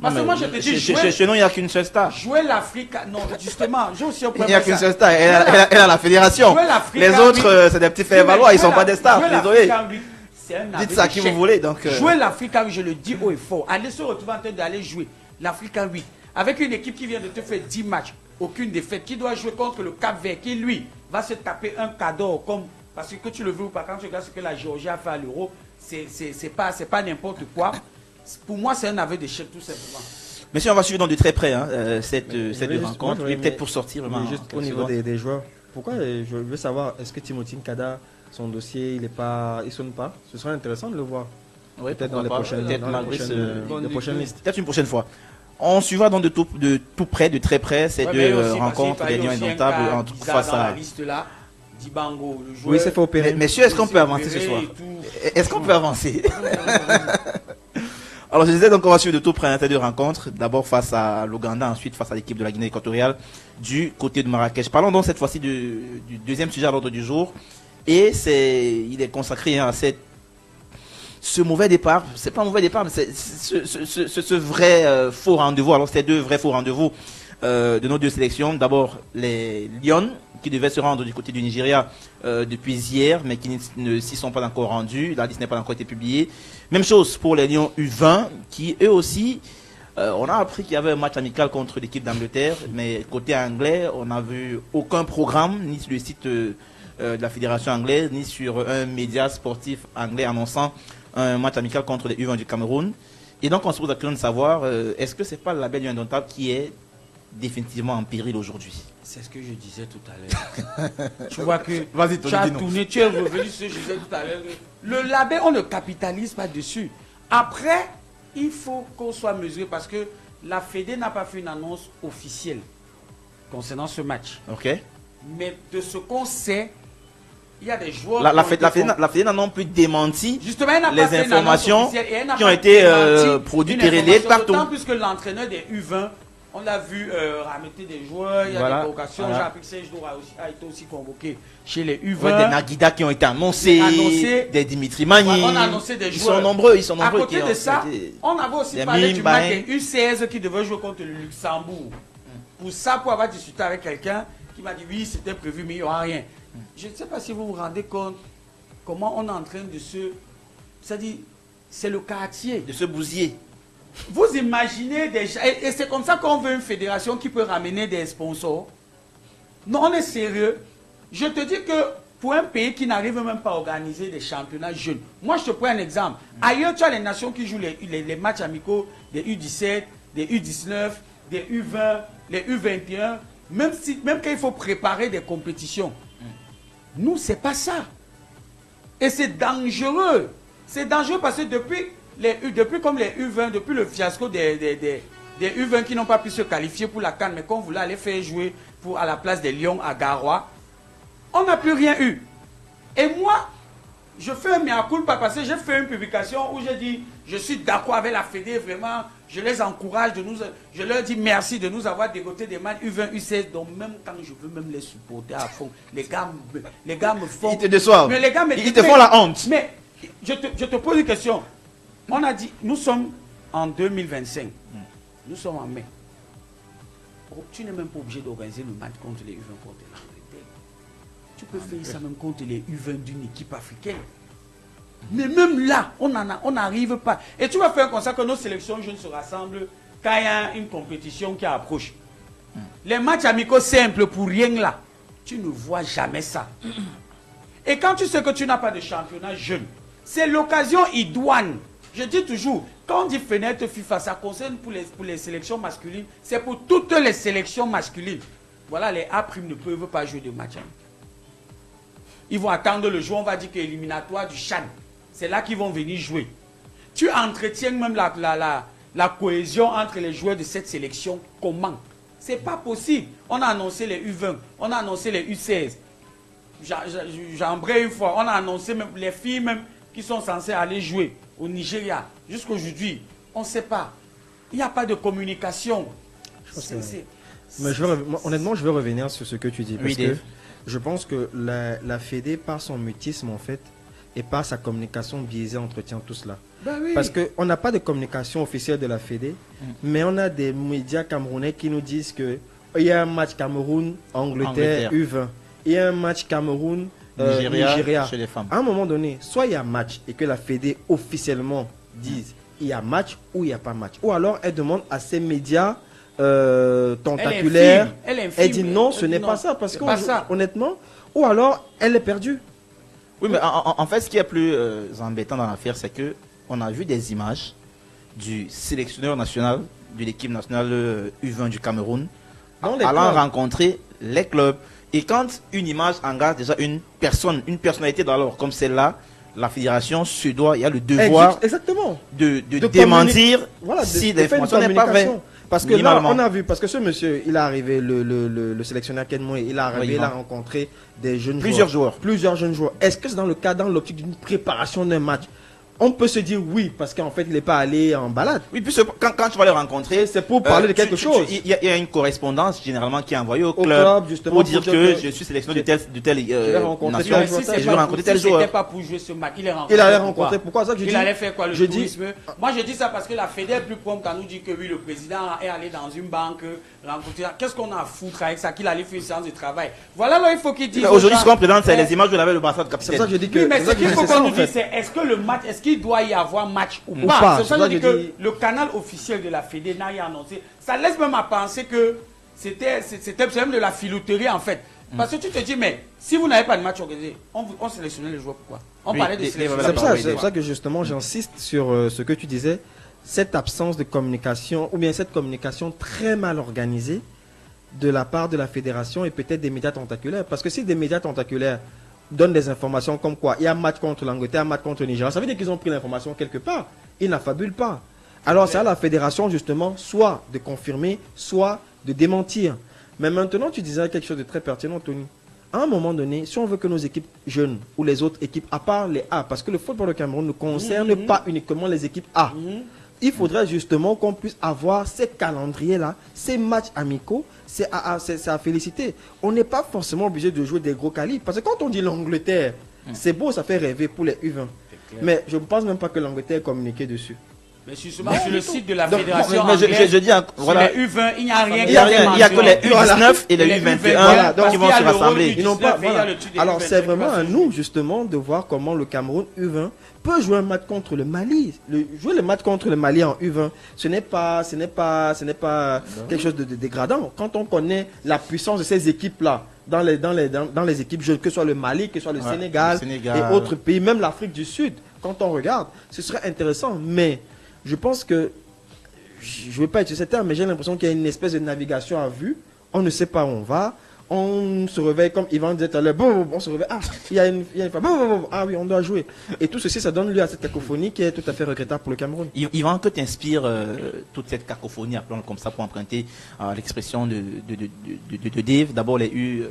Parce que moi, je te dis, Chez nous, il n'y a qu'une seule star. jouer l'Afrique... Non, justement, j'ai aussi un Il problème. n'y a avec qu'une ça. seule star. Elle a la fédération. Jouer l'Afrique Les en autres, huit. c'est des petits faire-valoir. Ils ne sont pas des stars. Jouer Désolé. l'Afrique en huit, c'est un aveu Dites ça à qui d'échec. vous voulez. Donc, Jouer l'Afrique en 8, je le dis haut et fort. Aller se retrouver en train d'aller jouer l'Afrique en 8 avec une équipe qui vient de te faire 10 matchs, aucune défaite, qui doit jouer contre le Cap-Vert, qui lui va se taper un cadeau comme parce que tu le veux ou pas, quand tu regardes ce que la Géorgie a fait à l'Euro, c'est pas n'importe quoi. Pour moi, c'est un aveu d'échec tout simplement. Messieurs, on va suivre donc de très près cette juste- rencontre. moi, j'aurais Oui, peut-être aimé- pour sortir. Mais vraiment, juste en au niveau seconde. des joueurs, pourquoi je veux savoir, est-ce que Timothy Nkada, son dossier, il sonne pas? Ce serait intéressant de le voir. Oui, Peut-être dans pourquoi les pas. prochaines, Peut-être dans les malgré prochaines, ce- les prochaines listes. Peut-être une prochaine fois. On suivra donc de tout près, de très près, ces Ouais, mais deux aussi, parce rencontres qu'il des y a lions aussi un indomptables cas entre bizarre face dans la à. liste là, Dibango, le joueur. Oui, c'est fait opérer. Messieurs, est-ce qu'on peut avancer ce soir? Est-ce qu'on peut avancer? Alors, je disais donc qu'on va suivre de tout près ces deux rencontres. D'abord face à l'Ouganda, ensuite face à l'équipe de la Guinée équatoriale du côté de Marrakech. Parlons donc cette fois-ci du deuxième sujet à l'ordre du jour. Et il est consacré à ce mauvais départ. C'est pas un mauvais départ, mais c'est ce vrai faux rendez-vous. Alors, c'est deux vrais faux rendez-vous de nos deux sélections. D'abord, les Lions qui devaient se rendre du côté du Nigeria depuis hier, mais qui ne s'y sont pas encore rendus. La liste n'est pas encore été publiée. Même chose pour les Lions U20, qui eux aussi, on a appris qu'il y avait un match amical contre l'équipe d'Angleterre, mais côté anglais, on n'a vu aucun programme, ni sur le site de la fédération anglaise, ni sur un média sportif anglais annonçant un match amical contre les U20 du Cameroun. Et donc on se pose la question de savoir, est-ce que c'est pas la belle Lion indomptable qui est définitivement en péril aujourd'hui? C'est ce que je disais tout à l'heure. Tu vois que Vas-y, tu as dis-nous. tourné, tu es revenu sur ce que je disais tout à l'heure. Le label, on ne capitalise pas dessus. Après, il faut qu'on soit mesuré parce que la Fédé n'a pas fait une annonce officielle concernant ce match. Ok. Mais de ce qu'on sait, il y a des joueurs. La qui ont été Fédé n'a non plus démenti Justement, elle n'a les pas fait une annonce informations officielle et elle n'a qui ont pas été démenti produites une et relayées information, partout. d'autant plus que l'entraîneur des U20, on l'a vu ramener des joueurs, il y a Voilà, des convocations. voilà. J'ai appris que Serge Dour a été aussi convoqué chez les U20. Ouais, des Nagida qui ont été annoncés, Annoncés. des Dimitri Magny. On a annoncé des Ils joueurs. sont nombreux, ils sont À nombreux. côté qui de ont ça, été- on avait aussi des parlé Mim, du match Bain. des U16 qui devaient jouer contre le Luxembourg. Pour ça, pour avoir discuté avec quelqu'un qui m'a dit oui, c'était prévu, mais il n'y aura rien. Je ne sais pas si vous vous rendez compte comment on est en train de se... C'est-à-dire, c'est le quartier. de ce bousiller. Vous imaginez déjà, et c'est comme ça qu'on veut une fédération qui peut ramener des sponsors. Non, on est sérieux. Je te dis que pour un pays qui n'arrive même pas à organiser des championnats jeunes, moi je te prends un exemple. Ailleurs, tu as les nations qui jouent les matchs amicaux des U17, des U19, des U20, les U21, même quand il faut préparer des compétitions. Nous, c'est pas ça. Et c'est dangereux. C'est dangereux parce que depuis comme les U20, depuis le fiasco des U20 qui n'ont pas pu se qualifier pour la CAN, mais qu'on voulait aller faire jouer à la place des Lions à Garoua, on n'a plus rien eu. Et moi, je fais un mea culpa parce que j'ai fait une publication où j'ai dit je suis d'accord avec la Fédé, vraiment, je les encourage, je leur dis merci de nous avoir dégoté des matchs U20, U16, donc même quand je veux même les supporter à fond, les gars me font... Ils te déçoivent. Mais les gars Ils te font la honte. Mais je te pose une question. On a dit, nous sommes en 2025, nous sommes en mai. Tu n'es même pas obligé d'organiser le match contre les U20 contre l'Angleterre. Tu peux faire ça même contre les U20 d'une équipe africaine. Mais même là, on n'arrive pas. Et tu vas faire comme ça que nos sélections jeunes se rassemblent quand il y a une compétition qui approche. Les matchs amicaux simples pour rien là, tu ne vois jamais ça. Et quand tu sais que tu n'as pas de championnat jeune, c'est l'occasion idoine. Je dis toujours, quand on dit fenêtre FIFA, ça concerne pour les sélections masculines, c'est pour toutes les sélections masculines. Voilà, les A' ne peuvent pas jouer de match. Ils vont attendre le jour, on va dire que éliminatoire du Chan. C'est là qu'ils vont venir jouer. Tu entretiens même la cohésion entre les joueurs de cette sélection. Comment? C'est pas possible. On a annoncé les U20, on a annoncé les U16. J'en embraye une fois, on a annoncé même les filles même qui sont censées aller jouer au Nigeria. Jusqu'aujourd'hui, on ne sait pas. Il n'y a pas de communication. Mais honnêtement, je veux revenir sur ce que tu dis. Parce que je pense que la Fédé, par son mutisme en fait, et par sa communication biaisée, entretient tout cela. Ben oui. Parce qu'on n'a pas de communication officielle de la Fédé, mais on a des médias camerounais qui nous disent qu'il y a un match Cameroun-Angleterre U20. Il y a un match Cameroun-Nigeria chez les femmes. À un moment donné, soit il y a match et que la Fédé officiellement dise il y a match ou il n'y a pas match. Ou alors elle demande à ces médias tentaculaires, elle dit non, ce n'est pas ça. Parce que honnêtement, ou alors elle est perdue. Oui, mais en fait, ce qui est plus embêtant dans l'affaire, c'est que on a vu des images du sélectionneur national de l'équipe nationale U20 du Cameroun allant rencontrer les clubs. Et quand une image engage déjà une personnalité d'alors comme celle-là, la fédération se doit, il y a le devoir de démentir si l'information n'est pas vraie. Parce que là, on a vu, parce que ce monsieur, il est arrivé, le sélectionneur Ken Moïse, il est arrivé, il a rencontré des jeunes joueurs. Plusieurs jeunes joueurs. Est-ce que c'est dans l'optique d'une préparation d'un match? On peut se dire oui, parce qu'en fait, il n'est pas allé en balade. Oui, puisque quand tu vas les rencontrer, c'est pour parler de quelque chose. Il y a une correspondance généralement qui est envoyée au club justement, pour dire que je suis sélectionné de telle nation et je vais rencontrer tel joueur. C'était pas pour jouer ce match. Il allait rencontrer. Pourquoi ça que je dis? Il allait faire quoi, le tourisme? Moi, je dis ça parce que la Fédé est plus prompt quand nous dit que oui, le président est allé dans une banque rencontrer. Qu'est-ce qu'on a à foutre avec ça? Qu'il allait faire une séance de travail. Voilà, là, il faut qu'il dise. Aujourd'hui, ce qu'on présente, c'est les images où il avait le brassard de capitaine. C'est ça que je dis que. Mais ce qu'il faut qu'on nous dise, c'est est-ce que le match, est-ce qu'il doit y avoir match ou pas? C'est ça que je dis que le canal officiel de la Fédé n'a rien annoncé. Ça laisse même à penser que c'était même de la filouterie en fait. Parce que tu te dis, mais si vous n'avez pas de match organisé, on sélectionnait les joueurs pourquoi? On parlait de sélection. C'est pour ça que justement j'insiste sur ce que tu disais, cette absence de communication, ou bien cette communication très mal organisée de la part de la fédération et peut-être des médias tentaculaires. Parce que si des médias tentaculaires donnent des informations comme quoi il y a un match contre l'Angleterre, un match contre le Nigeria, ça veut dire qu'ils ont pris l'information quelque part. Ils n'affabulent pas. Alors c'est à la fédération justement soit de confirmer, soit de démentir. Mais maintenant tu disais quelque chose de très pertinent, Tony. À un moment donné, si on veut que nos équipes jeunes ou les autres équipes, à part les A, parce que le football au Cameroun ne concerne pas uniquement les équipes A, il faudrait justement qu'on puisse avoir ces calendriers-là, ces matchs amicaux, c'est à féliciter. On n'est pas forcément obligé de jouer des gros calibres. Parce que quand on dit l'Angleterre, c'est beau, ça fait rêver pour les U20. Mais je ne pense même pas que l'Angleterre ait communiqué dessus. Mais justement, sur le site de la fédération anglaise, je dis, voilà, les U20, il n'y a rien. Il n'y a que les U19 et les U21 qui vont se rassembler. Alors c'est vraiment à nous justement de voir comment le Cameroun U20 peut jouer un match contre le Mali. Jouer le match contre le Mali en U20, ce n'est pas quelque chose de dégradant. Quand on connaît la puissance de ces équipes-là, dans les équipes jeunes, que ce soit le Mali, que ce soit le Sénégal et autres pays, même l'Afrique du Sud, quand on regarde, ce serait intéressant. Mais je pense que, je ne veux pas utiliser ce terme, mais j'ai l'impression qu'il y a une espèce de navigation à vue. On ne sait pas où on va. On se réveille comme Yvan disait tout à l'heure. On se réveille. Ah, il y a une femme. Ah oui, on doit jouer. Et tout ceci, ça donne lieu à cette cacophonie qui est tout à fait regrettable pour le Cameroun. Yvan, que t'inspire toute cette cacophonie, appelons-le comme ça pour emprunter l'expression de Dave. D'abord les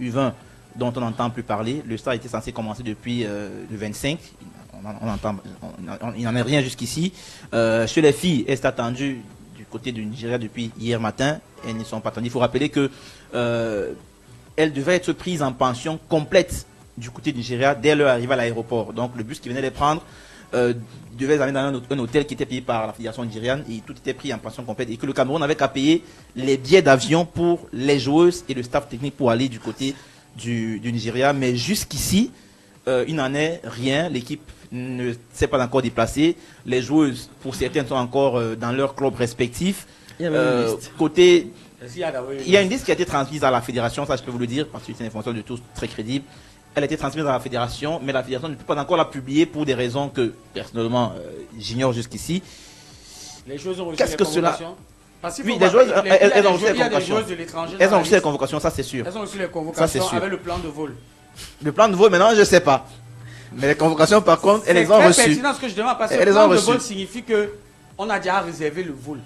U20 dont on n'entend plus parler. Le stade était censé commencer depuis le 25. Il n'en est rien jusqu'ici. Chez les filles, elles sont attendues du côté du Nigeria depuis hier matin. Elles ne sont pas attendues. Il faut rappeler que elles devaient être prises en pension complète du côté du Nigeria dès leur arrivée à l'aéroport. Donc le bus qui venait les prendre devait les amener dans un hôtel qui était payé par la fédération nigériane et tout était pris en pension complète. Et que le Cameroun n'avait qu'à payer les billets d'avion pour les joueuses et le staff technique pour aller du côté du Nigeria. Mais jusqu'ici, il n'en est rien. L'équipe ne s'est pas encore déplacée. Les joueuses, pour certaines, sont encore dans leur club respectif. Il y a même une liste. Côté, il y a une liste qui a été transmise à la fédération, ça je peux vous le dire, parce que c'est une information de tous très crédible. Elle a été transmise à la fédération, mais la fédération ne peut pas encore la publier pour des raisons que, personnellement, j'ignore jusqu'ici. Les joueuses ont reçu Qu'est-ce que cela? Oui, les joueuses, elles ont reçu les Il y a des convocations. joueuses de l'étranger. Elles ont reçu les convocations, ça c'est sûr. Elles ont reçu les Ça, c'est convocations sûr. avec le plan de vol. Le plan de vol, maintenant, je ne sais pas. Mais les convocations, par contre, elles les ont reçues. C'est pertinent ce que je demande, parce que Elles le les ont plan de reçues. vol signifie qu'on a déjà réservé le vol.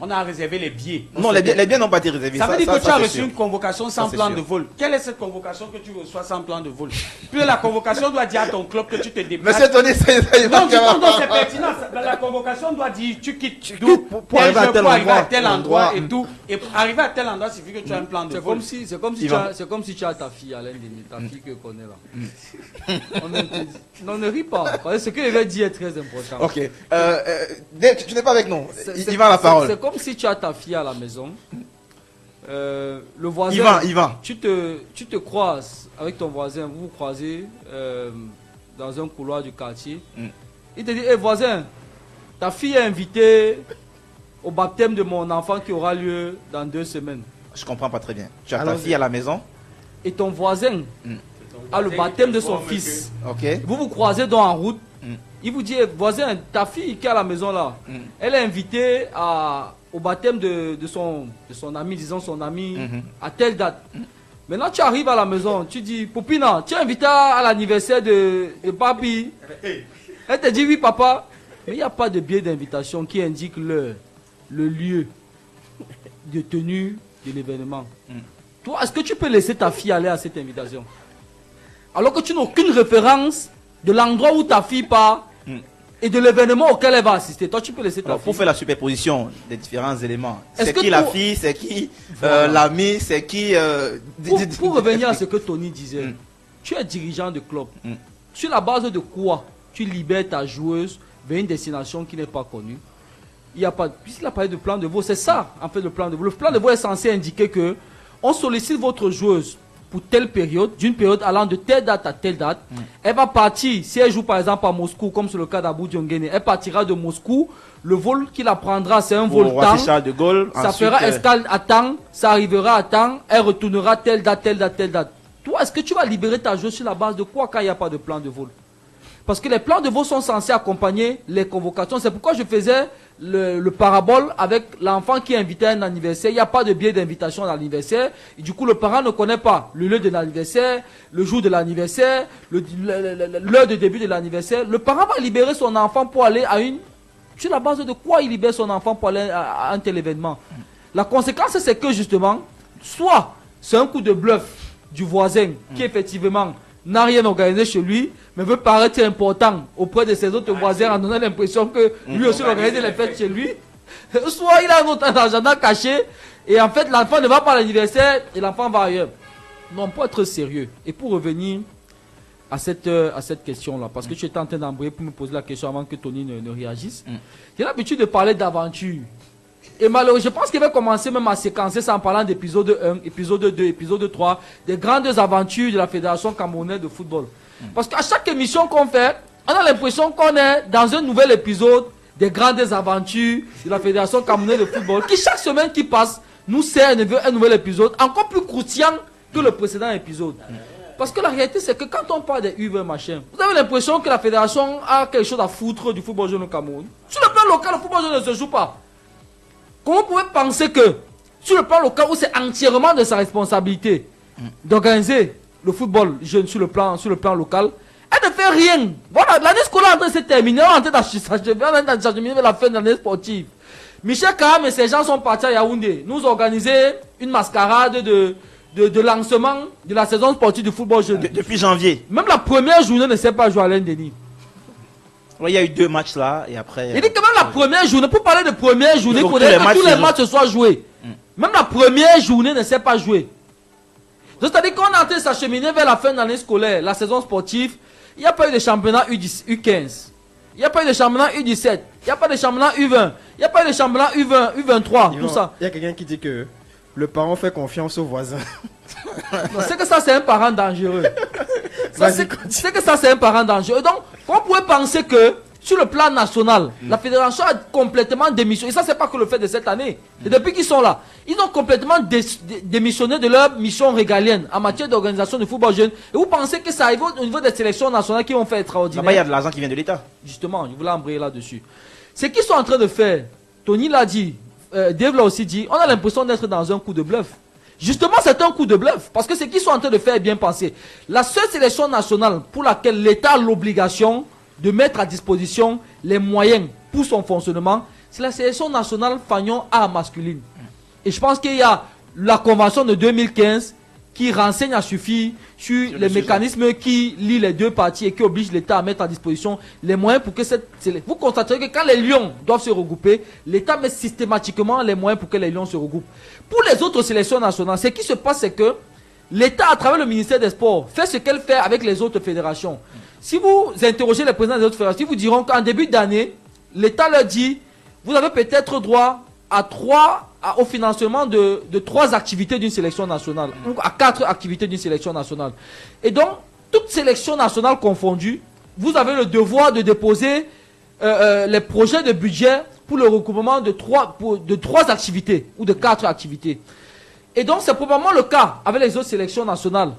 On a réservé les billets. Non, les biens n'ont pas été réservés. Ça veut dire que tu as c'est reçu sûr. une convocation sans Ça, c'est plan sûr. de vol. Quelle est cette convocation que tu reçois sans plan de vol? Puis la convocation doit dire à ton club que tu te déplaces. Monsieur Tony, ça Non, c'est pertinent. La convocation doit dire tu quittes d'où pour arriver à tel tel endroit et tout. Et pour arriver à tel endroit, il suffit que tu as un plan de C'est vol. comme si tu as ta fille, Alain Denis, ta fille que connaît là. On ne rit pas. Parce que ce qu'il va dire est très important. Ok. Tu n'es pas avec nous. Il va la parole. C'est comme si tu as ta fille à la maison. Le voisin. Yvan. Tu te croises avec ton voisin, vous vous croisez dans un couloir du quartier. Il te dit, hé voisin, ta fille est invitée au baptême de mon enfant qui aura lieu dans 2 semaines. Je comprends pas très bien. Tu as ta Allons-y. fille à la maison. Et ton voisin a le baptême de son fils. Ok. Vous vous croisez donc en route. Il vous dit, eh, voisin, ta fille qui est à la maison là, elle est invitée au baptême de son ami, disons son ami, à telle date. Maintenant, tu arrives à la maison, tu dis, Poupina, tu es invité à l'anniversaire de papi. Elle te dit, oui, papa. Mais il n'y a pas de billet d'invitation qui indique le lieu de tenue de l'événement. Toi, est-ce que tu peux laisser ta fille aller à cette invitation? Alors que tu n'as aucune référence de l'endroit où ta fille part et de l'événement auquel elle va assister. Toi, tu peux laisser ta Alors, fille. pour faire la superposition des différents éléments, Est-ce c'est que qui la toi- fille, c'est qui Voilà. l'ami, c'est qui. Pour revenir à ce que Tony disait, tu es dirigeant de club. Sur la base de quoi tu libères ta joueuse vers une destination qui n'est pas connue? Il n'y a pas. Puisqu'il a parlé de plan de vol, c'est ça en fait le plan de vol. Le plan de vol est censé indiquer que on sollicite votre joueuse pour telle période, d'une période allant de telle date à telle date. Elle va partir, si elle joue par exemple à Moscou, comme c'est le cas d'Abou Diongene, elle partira de Moscou. Le vol qui la prendra, c'est un vol Pour temps. Charles de Gaulle. Ça Ensuite, fera escale à temps, ça arrivera à temps, elle retournera telle date, telle date, telle date. Toi, est-ce que tu vas libérer ta joueuse sur la base de quoi quand il n'y a pas de plan de vol? Parce que les plans de vol sont censés accompagner les convocations. C'est pourquoi je faisais le parabole avec l'enfant qui est invité à un anniversaire. Il n'y a pas de billet d'invitation à l'anniversaire. Et du coup, le parent ne connaît pas le lieu de l'anniversaire, le jour de l'anniversaire, l'heure de début de l'anniversaire. Le parent va libérer son enfant pour aller à une... Sur la base de quoi il libère son enfant pour aller à un tel événement? La conséquence, c'est que justement, soit c'est un coup de bluff du voisin qui effectivement n'a rien organisé chez lui, mais veut paraître important auprès de ses autres voisins en donnant l'impression que lui aussi organise les fêtes chez lui. Soit il a un autre agenda caché et en fait l'enfant ne va pas à l'anniversaire et l'enfant va ailleurs. Non, pour être sérieux et pour revenir à cette question-là, parce que tu étais en train d'embrayer pour me poser la question avant que Tony ne réagisse. J'ai l'habitude de parler d'aventure. Et malheureusement, je pense qu'il va commencer même à séquencer ça en parlant d'épisode 1, épisode 2, épisode 3, des grandes aventures de la Fédération camerounaise de football. Parce qu'à chaque émission qu'on fait, on a l'impression qu'on est dans un nouvel épisode des grandes aventures de la Fédération camerounaise de football, qui chaque semaine qui passe nous sert un nouvel épisode encore plus croustillant que le précédent épisode. Parce que la réalité, c'est que quand on parle des UV machin, vous avez l'impression que la fédération a quelque chose à foutre du football jeune au Cameroun. Sur le plan local, le football jeune ne se joue pas. Comment vous pouvez penser que, sur le plan local, où c'est entièrement de sa responsabilité d'organiser le football jeune sur le plan local, elle ne fait rien. Voilà, l'année scolaire est en train de se terminer, on est en train d'acheminer vers la fin de l'année sportive. Michel Kaham et ses gens sont partis à Yaoundé, nous organiser une mascarade de de lancement de la saison sportive du football jeune. Depuis janvier. Même la première journée ne sait pas jouer Alain Denis. Ouais, il y a eu 2 matchs là et après. Il dit que même la première journée, pour parler de première journée, il faut faudrait que tous les matchs matchs soient joués. Même la première journée ne sait pas jouer. Donc, c'est-à-dire qu'on est en train de s'acheminer vers la fin de l'année scolaire, la saison sportive. Il n'y a pas eu de championnat U10, U15. Il n'y a pas eu de championnat U17. Il n'y a pas de championnat U20. Il n'y a pas eu de championnat U20, U23, tout ça. Il y a quelqu'un qui dit que le parent fait confiance au voisin. C'est que ça, c'est un parent dangereux. C'est que ça, c'est un parent dangereux. Donc, on pourrait penser que sur le plan national, la fédération a complètement démissionné. Et ça, c'est pas que le fait de cette année. Et depuis qu'ils sont là, ils ont complètement démissionné de leur mission régalienne en matière d'organisation du football jeune. Et vous pensez que ça arrive au niveau des sélections nationales qui vont faire extraordinaire? Là-bas, il y a de l'argent qui vient de l'État. Justement, je voulais embrayer là-dessus. Ce qu'ils sont en train de faire, Tony l'a dit, Dave l'a aussi dit, on a l'impression d'être dans un coup de bluff. Justement, c'est un coup de bluff. Parce que ce qu'ils sont en train de faire est bien pensé. La seule sélection nationale pour laquelle l'État a l'obligation de mettre à disposition les moyens pour son fonctionnement, c'est la sélection nationale Fagnon A masculine. Et je pense qu'il y a la convention de 2015 qui renseigne à suffire sur les mécanismes qui lient les deux parties et qui obligent l'État à mettre à disposition les moyens pour que cette... Vous constaterez que quand les Lions doivent se regrouper, l'État met systématiquement les moyens pour que les Lions se regroupent. Pour les autres sélections nationales, ce qui se passe, c'est que l'État, à travers le ministère des Sports, fait ce qu'elle fait avec les autres fédérations. Si vous interrogez les présidents des autres fédérations, ils vous diront qu'en début d'année, l'État leur dit, vous avez peut-être droit au financement de 3 activités d'une sélection nationale, ou à 4 activités d'une sélection nationale. Et donc, toute sélection nationale confondue, vous avez le devoir de déposer les projets de budget pour le regroupement de 3 activités, ou de 4 activités. Et donc, c'est probablement le cas avec les autres sélections nationales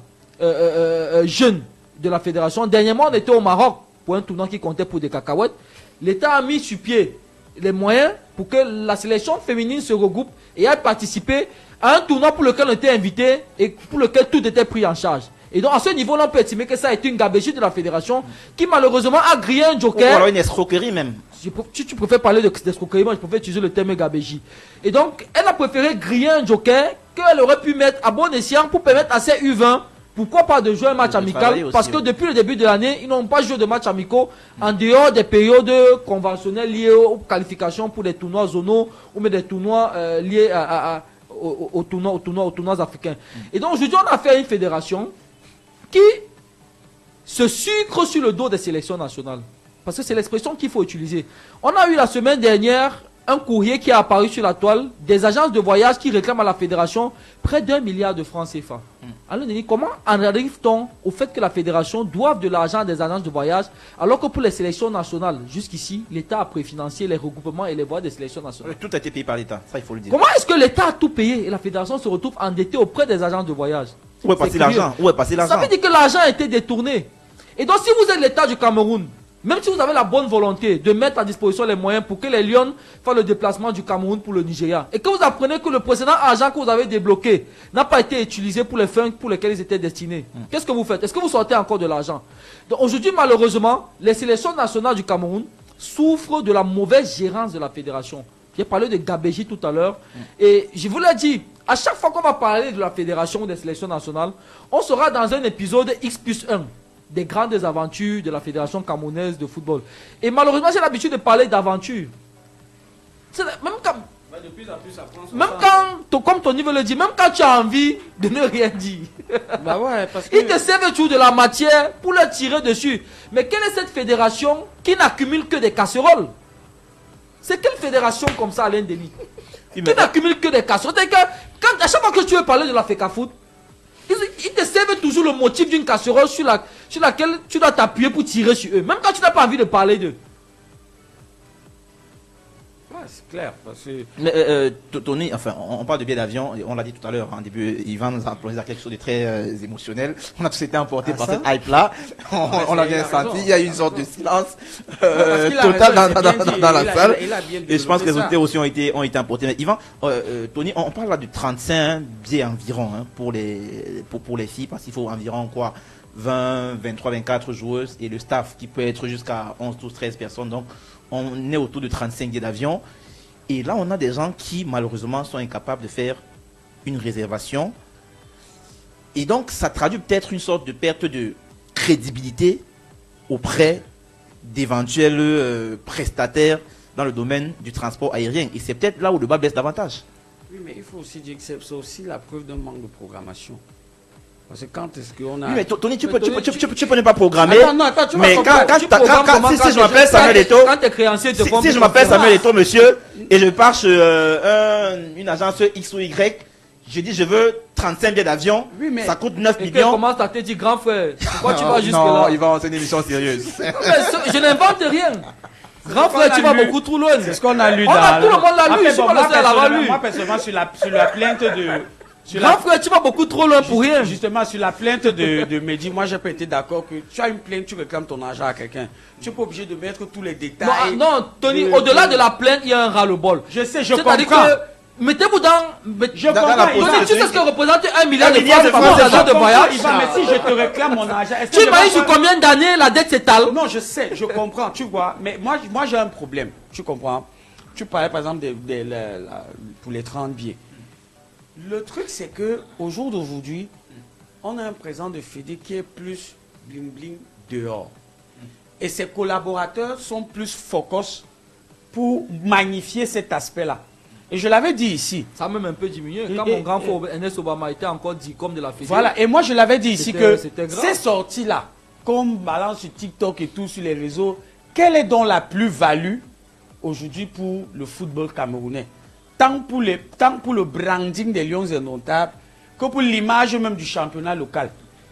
jeunes de la fédération. Dernièrement, on était au Maroc pour un tournoi qui comptait pour des cacahuètes. L'État a mis sur pied les moyens pour que la sélection féminine se regroupe et aille participer à un tournoi pour lequel on était invité et pour lequel tout était pris en charge. Et donc, à ce niveau-là, on peut estimer que ça a été une gabegie de la fédération qui, malheureusement, a grillé un joker. Ou alors une escroquerie même. Si tu préfères parler d'escroquerie, moi, je préfère utiliser le terme gabegie. Et donc, elle a préféré griller un joker qu'elle aurait pu mettre à bon escient pour permettre à ces U20, pourquoi pas de jouer un match amical, parce que depuis le début de l'année, ils n'ont pas joué de match amicaux en dehors des périodes conventionnelles liées aux qualifications pour des tournois zonaux ou des tournois liés aux tournois africains. Et donc aujourd'hui, on a fait une fédération qui se sucre sur le dos des sélections nationales. Parce que c'est l'expression qu'il faut utiliser. On a eu la semaine dernière un courrier qui est apparu sur la toile des agences de voyage qui réclament à la fédération près d'1 milliard de francs CFA. Alors, Denis, comment en arrive-t-on au fait que la fédération doive de l'argent des agences de voyage alors que pour les sélections nationales, jusqu'ici, l'État a préfinancé les regroupements et les voyages des sélections nationales? Tout a été payé par l'État, ça il faut le dire. Comment est-ce que l'État a tout payé et la fédération se retrouve endettée auprès des agences de voyage? Où est passé l'argent? Où est passé l'argent? Ça veut dire que l'argent a été détourné. Et donc, si vous êtes l'État du Cameroun, même si vous avez la bonne volonté de mettre à disposition les moyens pour que les Lions fassent le déplacement du Cameroun pour le Nigeria, et que vous apprenez que le précédent argent que vous avez débloqué n'a pas été utilisé pour les fins pour lesquelles ils étaient destinés, qu'est-ce que vous faites? Est-ce que vous sortez encore de l'argent? Donc aujourd'hui, malheureusement, les sélections nationales du Cameroun souffrent de la mauvaise gérance de la fédération. J'ai parlé de gabegie tout à l'heure, et je vous l'ai dit, à chaque fois qu'on va parler de la fédération des sélections nationales, on sera dans un épisode X+1. Des grandes aventures de la Fédération camerounaise de football. Et malheureusement, j'ai l'habitude de parler d'aventure. Même quand, comme Tony veut le dire, même quand tu as envie de ne rien dire. Bah ouais, parce que... Ils te servent toujours de la matière pour leur tirer dessus. Mais quelle est cette fédération qui n'accumule que des casseroles? C'est quelle fédération comme ça, Alain Denis, qui n'accumule que des casseroles? Quand, à chaque fois que tu veux parler de la FECAFOOT, ils te servent toujours le motif d'une casserole sur laquelle tu dois t'appuyer pour tirer sur eux, même quand tu n'as pas envie de parler d'eux. Ouais, c'est clair. Parce que... Mais Tony, enfin, on parle de billets d'avion, on l'a dit tout à l'heure, en début, Yvan nous a plongé à quelque chose de très émotionnel. On a tous été emportés par cette hype-là. On l'a bien senti, il y a eu une sorte de silence total dans la salle. Et je pense que les auditeurs aussi ont été emportés. Mais Yvan, Tony, on parle là de 35 billets environ pour les filles, parce qu'il faut environ quoi 20, 23, 24 joueuses et le staff qui peut être jusqu'à 11, 12, 13 personnes. Donc, on est autour de 35 billets d'avion. Et là, on a des gens qui, malheureusement, sont incapables de faire une réservation. Et donc, ça traduit peut-être une sorte de perte de crédibilité auprès d'éventuels prestataires dans le domaine du transport aérien. Et c'est peut-être là où le bas blesse davantage. Oui, mais il faut aussi dire que c'est aussi la preuve d'un manque de programmation. Parce que quand est-ce qu'on a... Oui, mais Tony, tu peux Tony, ne pas programmer. Attends, tu mais si je m'appelle Samuel Eto'o, quand tes créanciers te font... si je m'appelle Samuel Eto'o, monsieur, et je pars chez une agence X ou Y, je dis je veux 35 billets d'avion, oui, mais... ça coûte 9 et millions. Commence à te dire, grand frère, pourquoi tu vas jusque-là? Non, il va en faire une émission sérieuse. Je n'invente rien. Grand frère, tu vas beaucoup trop loin. C'est ce qu'on a lu tout le monde l'a lu, je suis pas le seul à l'avoir lu. Moi, personnellement, sur la plainte de... Grand frère, tu vas beaucoup trop loin pour rien. Justement, sur la plainte de Mehdi, moi, j'ai pas été d'accord que tu as une plainte, tu réclames ton argent à quelqu'un. Tu n'es pas obligé de mettre tous les détails. Non, Tony, au-delà de la plainte, il y a un ras-le-bol. Je sais, je comprends. Mettez-vous dans... Je comprends. Tu sais ce que représente 1 milliard de francs par pour l'argent de voyage. Mais si je te réclame mon argent... Tu imagines sur combien d'années la dette s'étale? Non, je sais, je comprends, tu vois. Mais moi j'ai un problème, tu comprends. Tu parlais par exemple pour les 30 billets. Le truc, c'est que au jour d'aujourd'hui, on a un président de Fédé qui est plus bling-bling dehors. Et ses collaborateurs sont plus focus pour magnifier cet aspect-là. Et je l'avais dit ici. Ça a même un peu diminué. Quand mon grand frère Ernest Obama était encore dit comme de la Fédé. Voilà, et moi je l'avais dit ici que ces sorties-là, comme balance sur TikTok et tout, sur les réseaux, quelle est donc la plus-value aujourd'hui pour le football camerounais? Tant pour le branding des Lions indomptables que pour l'image même du championnat local.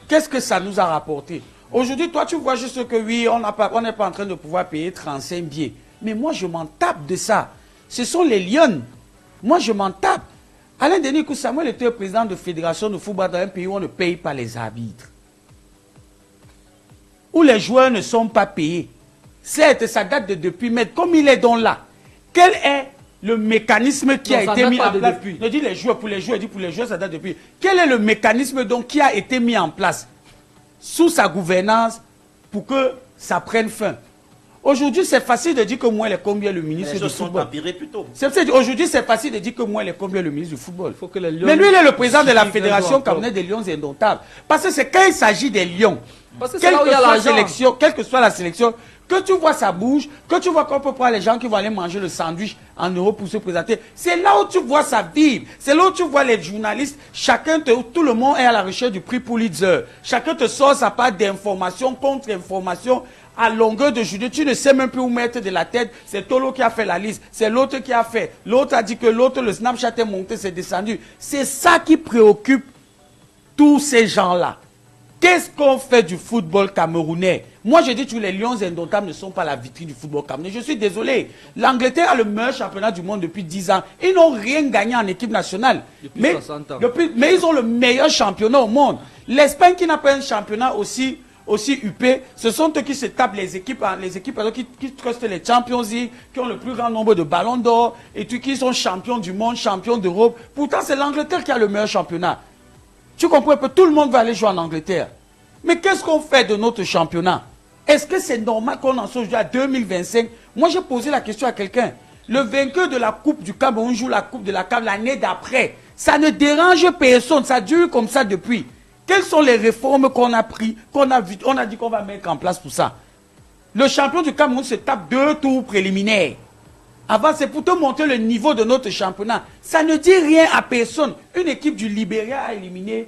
Qu'est-ce que ça nous a rapporté? Aujourd'hui, toi, tu vois juste que oui, on n'est pas en train de pouvoir payer 35 billets. Mais moi, je m'en tape de ça. Ce sont les Lions. Moi, je m'en tape. Alain Denis Samuel était président de fédération de football dans un pays où on ne paye pas les arbitres. Où les joueurs ne sont pas payés. Certes, ça date de depuis, mais comme il est donc là, quel est le mécanisme qui a été mis en place? Je dis les joueurs, pour les joueurs, ça date depuis. Quel est le mécanisme donc qui a été mis en place sous sa gouvernance pour que ça prenne fin? Aujourd'hui, c'est facile de dire que moi, il est combien le ministre du football. Aujourd'hui, c'est facile de dire que moi, il est combien le ministre du football. Mais lui, il est le président de la Fédération camerounaise des Lions indomptables. Parce que c'est quand il s'agit des Lions, quelle que soit la sélection, que tu vois ça bouge, que tu vois qu'on peut prendre les gens qui vont aller manger le sandwich en Europe pour se présenter. C'est là où tu vois ça vivre. C'est là où tu vois les journalistes. Tout le monde est à la recherche du prix Pulitzer. Chacun te sort sa part d'information, contre-information. À longueur de journée, tu ne sais même plus où mettre de la tête. C'est Tolo qui a fait la liste. C'est l'autre qui a fait. L'autre a dit que l'autre, le Snapchat est monté, c'est descendu. C'est ça qui préoccupe tous ces gens-là. Qu'est-ce qu'on fait du football camerounais? Moi, je dis que les Lions indomptables ne sont pas la vitrine du football camerounais. Je suis désolé. L'Angleterre a le meilleur championnat du monde depuis 10 ans. Ils n'ont rien gagné en équipe nationale. Depuis 60 ans. Mais ils ont le meilleur championnat au monde. L'Espagne qui n'a pas un championnat aussi huppé, ce sont eux qui se tapent les équipes qui trustent les Champions League, qui ont le plus grand nombre de ballons d'or, et qui sont champions du monde, champions d'Europe. Pourtant, c'est l'Angleterre qui a le meilleur championnat. Tu comprends que tout le monde va aller jouer en Angleterre. Mais qu'est-ce qu'on fait de notre championnat? Est-ce que c'est normal qu'on en soit aujourd'hui à 2025? Moi, j'ai posé la question à quelqu'un. Le vainqueur de la Coupe du Cameroun joue la Coupe de la CAF l'année d'après. Ça ne dérange personne. Ça dure comme ça depuis. Quelles sont les réformes qu'on a prises, qu'on a vues, on a dit qu'on va mettre en place pour ça? Le champion du Cameroun se tape 2 tours préliminaires. Avant, c'est pour te montrer le niveau de notre championnat. Ça ne dit rien à personne. Une équipe du Libéria a éliminé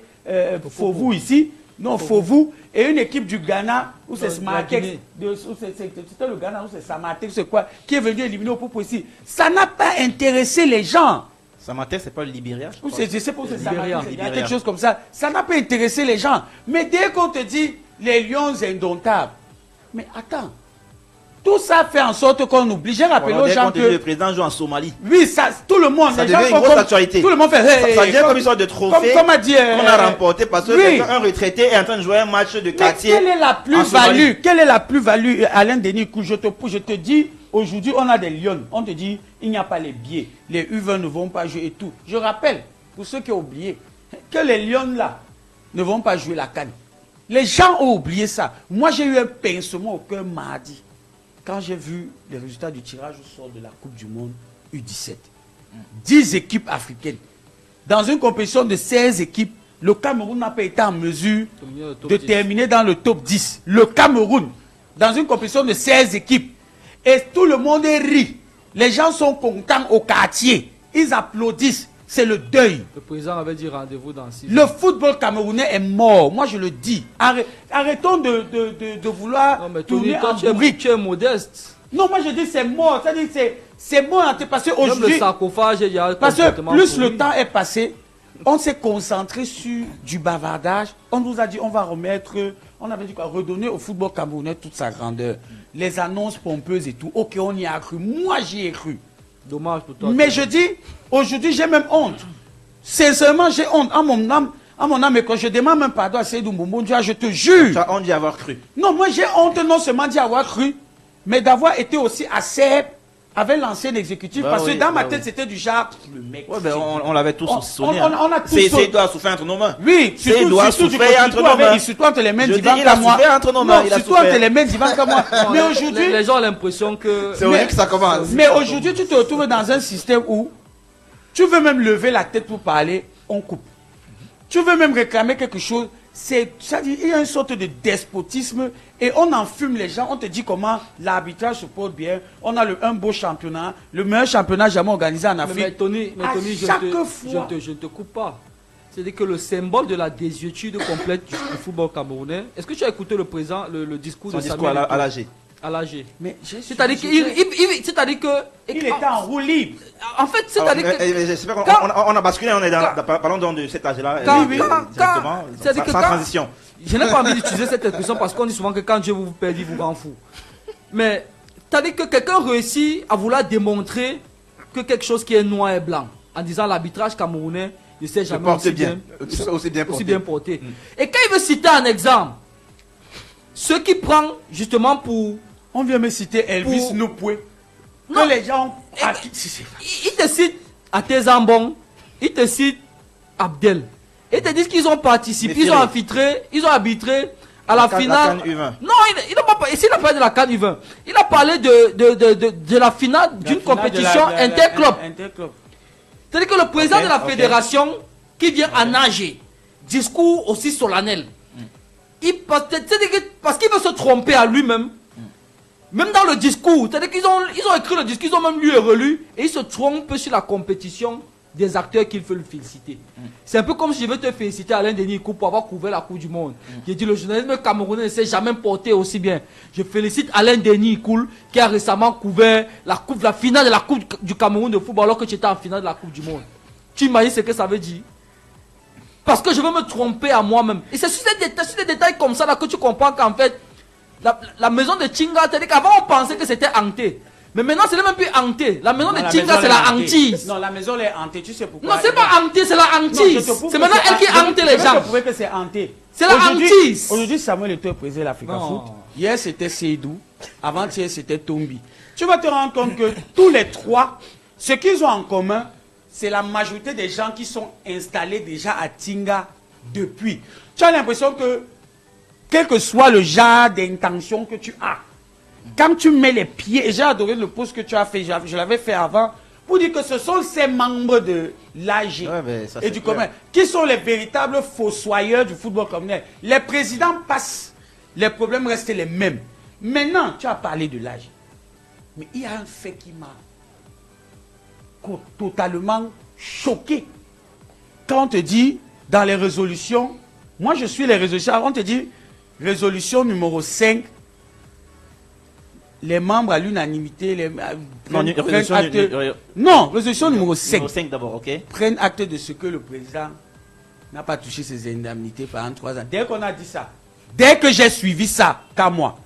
Fovu ici. Non, Fovu. Et une équipe du Ghana, où c'est Samatex. C'était le Ghana, où c'est Samatex, c'est quoi? Qui est venu éliminer au Popo ici. Ça n'a pas intéressé les gens. Samatex, c'est pas le Libéria? Je sais pas où c'est Samatex. Il y a quelque chose comme ça. Ça n'a pas intéressé les gens. Mais dès qu'on te dit les Lions indomptables, mais attends. Tout ça fait en sorte qu'on oublie. J'ai rappelé aux gens que le président joue en Somalie. Oui, ça, tout le monde. Ça devient une grosse actualité. Tout le monde fait. Ça devient comme une sorte de trophée qu'on a remporté parce que un retraité est en train de jouer un match de quartier. Quelle est la plus-value? Quelle est la plus-value, Alain Denis? Je te dis, aujourd'hui, on a des Lions. On te dit, il n'y a pas les billets. Les U20 ne vont pas jouer et tout. Je rappelle, pour ceux qui ont oublié, que les Lions là ne vont pas jouer la CAN. Les gens ont oublié ça. Moi, j'ai eu un pincement au cœur mardi. Quand j'ai vu les résultats du tirage au sort de la Coupe du Monde U17, 10 équipes africaines, dans une compétition de 16 équipes, le Cameroun n'a pas été en mesure de terminer dans le top 10. Le Cameroun, dans une compétition de 16 équipes. Et tout le monde rit. Les gens sont contents au quartier. Ils applaudissent. C'est le deuil. Le président avait dit rendez-vous dans 6 Le football camerounais est mort. Moi, je le dis. Arrêtons de vouloir tourner en bourrique. Tu es modeste. Non, moi, je dis c'est mort. C'est-à-dire c'est mort parce qu'aujourd'hui... Même le sarcophage, il y a parce que plus le temps est passé, on s'est concentré sur du bavardage. On nous a dit on va remettre... On avait dit quoi? Redonner au football camerounais toute sa grandeur. Les annonces pompeuses et tout. Ok, on y a cru. Moi, j'y ai cru. Dommage pour toi. Mais je dis, aujourd'hui, j'ai même honte. Sincèrement, j'ai honte. À mon âme, et quand je demande même pardon à Seydou Mboumboudia, je te jure. Tu as honte d'y avoir cru. Non, moi, j'ai honte non seulement d'y avoir cru, mais d'avoir été aussi assez avec l'ancien exécutif. Parce que dans ma tête, c'était du genre, le mec. Ouais, ben, on l'avait tous souvenir. On a tous. C'est doit souffrir entre nos mains. Oui, surtout entre nos mains. Surtout entre les mains d'Ivan Kamwa. Surtout entre les mains d'Ivan Kamwa. Mais aujourd'hui. Les gens ont l'impression que. C'est vrai que ça commence. Mais aujourd'hui, tu te retrouves dans un système où tu veux même lever la tête pour parler, on coupe. Tu veux même réclamer quelque chose, il y a une sorte de despotisme et on enfume les gens. On te dit comment l'arbitrage se porte bien. On a un beau championnat, le meilleur championnat jamais organisé en Afrique. Mais Tony, je ne te coupe pas. C'est-à-dire que le symbole de la désuétude complète du football camerounais. Est-ce que tu as écouté le président, le discours de Samuel Eto'o à l'AG? À l'AG. C'est-à-dire que il était en roue libre. En fait, c'est-à-dire que j'espère qu'on a basculé, on est parlons donc de cet âge-là directement, sans transition. Je n'ai pas envie d'utiliser cette expression parce qu'on dit souvent que quand Dieu vous perd, il vous rend fou. Mais c'est-à-dire que quelqu'un réussit à vouloir démontrer que quelque chose qui est noir et blanc en disant l'arbitrage camerounais ne s'est jamais aussi bien porté. Et quand il veut citer un exemple, ce qui prend justement pour... On vient me citer Elvis Nupoué. Que les gens... Il te cite Atezambon, il te cite Abdel. Ils te disent qu'ils ont participé, ils ont arbitré à la finale. Non, il n'a pas parlé de la CAN U20. Il a parlé de la finale d'une compétition interclub. C'est-à-dire que le président de la fédération qui vient à nager, discours aussi solennel. Parce qu'il veut se tromper à lui-même. Même dans le discours, c'est-à-dire qu'ils ont écrit le discours, ils ont même lu et relu, et ils se trompent sur la compétition des acteurs qu'il faut le féliciter. C'est un peu comme si je veux te féliciter Alain Denis pour avoir couvert la Coupe du Monde. J'ai dit le journalisme camerounais ne s'est jamais porté aussi bien. Je félicite Alain Denis qui a récemment couvert la finale de la Coupe du Cameroun de football alors que tu étais en finale de la Coupe du Monde. Tu imagines ce que ça veut dire? Parce que je veux me tromper à moi-même. Et c'est sur des détails comme ça là que tu comprends qu'en fait, la maison de Tchinga, c'est-à-dire qu'avant on pensait que c'était hanté. Mais maintenant c'est même plus hanté. La maison de Tchinga c'est la hantise. Non, la maison est hantée, tu sais pourquoi? Non, c'est pas hanté, c'est la hantise. C'est maintenant elle qui hante les gens. Je prouver que c'est hanté. C'est la hantise. Aujourd'hui, Samuel Eto'o est président de l'Africa Foot. Hier c'était Seydou. Avant-hier c'était Tombi. Tu vas te rendre compte que tous les trois, ce qu'ils ont en commun, c'est la majorité des gens qui sont installés déjà à Tinga depuis. Tu as l'impression que, quel que soit le genre d'intention que tu as, quand tu mets les pieds, et j'ai adoré le post que tu as fait, je l'avais fait avant, pour dire que ce sont ces membres de l'AG et du commun qui sont les véritables fossoyeurs du football communautaire. Les présidents passent, les problèmes restent les mêmes. Maintenant, tu as parlé de l'AG. Mais il y a un fait qui m'a totalement choqué. Quand on te dit dans les résolutions, moi je suis les résolutions, on te dit résolution numéro 5, les membres à l'unanimité résolution numéro 5 d'abord, ok. Prennent acte de ce que le président n'a pas touché ses indemnités pendant 3 ans. Dès qu'on a dit ça, dès que j'ai suivi ça, qu'à moi,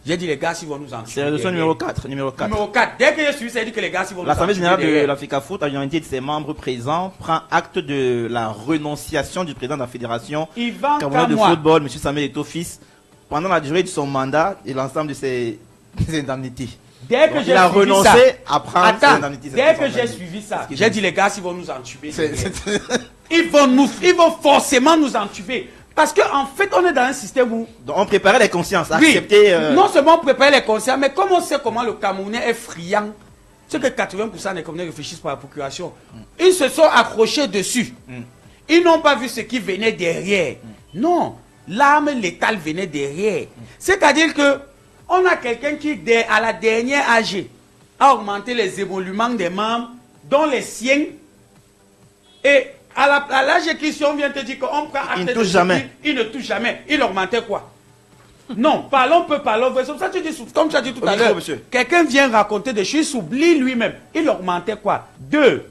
j'ai dit les gars, s'ils vont nous en tuer. C'est la résolution numéro 4. Numéro 4. Dès que j'ai suivi ça, j'ai dit que les gars, s'ils vont nous en tuer. L'Assemblée générale de l'Africa Foot, à l'unanimité de ses membres présents, prend acte de la renonciation du président de la fédération camerounaise de football, M. Samuel Eto'o fils, pendant la durée de son mandat et l'ensemble de ses indemnités. Dès que j'ai il a renoncé à prendre ses indemnités. Dès que j'ai suivi ça, j'ai dit les gars, s'ils vont nous en tuer. Ils vont forcément nous en tuer. Parce qu'en fait, on est dans un système où... Donc on préparait les consciences, accepter... Non seulement on préparait les consciences, mais comme on sait comment le Camerounais est friand, c'est que 80% des Camerounais réfléchissent par la procuration. Ils se sont accrochés dessus. Ils n'ont pas vu ce qui venait derrière. Non, l'arme létale venait derrière. C'est-à-dire que on a quelqu'un qui, à la dernière AG, a augmenté les émoluments des membres, dont les siens. Et à l'AG qui, si on vient te dire qu'on prend acte il ne touche jamais. Il ne touche jamais. Il augmentait quoi? Non, parlons peu, parlons peu. Comme ça, tu dis, comme tu as dit tout à l'heure, quelqu'un vient raconter des choses, s'oublie lui-même. Il augmentait quoi? 2.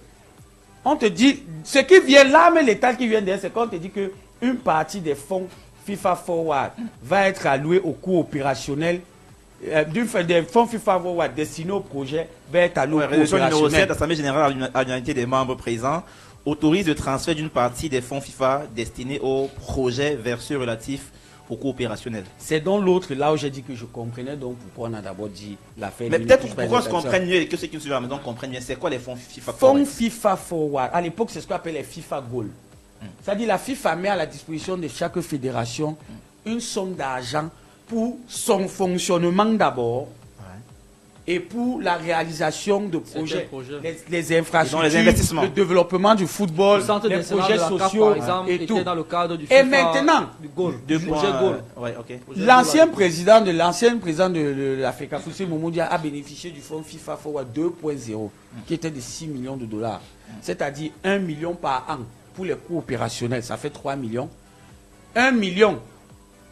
On te dit, ce qui vient, l'arme létale qui vient derrière, c'est qu'on te dit qu'une partie des fonds FIFA Forward va être allouée au coût opérationnel. Des fonds FIFA Forward destinés au projet va être allouée au coût opérationnel. Numéro 7, Assemblée générale à l'unité des membres présents autorise le transfert d'une partie des fonds FIFA destinés au projet vers ceux relatifs au coût opérationnel. C'est dans l'autre, là où j'ai dit que je comprenais, donc pourquoi on a d'abord dit l'affaire. Mais peut-être pourquoi on se comprenne mieux et que ceux qui nous suivent à la maison comprennent mieux, c'est quoi les fonds FIFA Forward? Fonds FIFA Forward, à l'époque, c'est ce qu'on appelle les FIFA Goal. C'est-à-dire la FIFA met à la disposition de chaque fédération une somme d'argent pour son fonctionnement d'abord et pour la réalisation de projets, les infrastructures, les investissements, le développement du football, les projets sociaux et tout. Dans le cadre du FIFA, et maintenant, du projet Goal. L'ancien président de l'Africa Football Mondial a bénéficié du fonds FIFA Forward 2.0 qui était de 6 millions de dollars. C'est-à-dire 1 million par an pour les coûts opérationnels, ça fait 3 millions. 1 million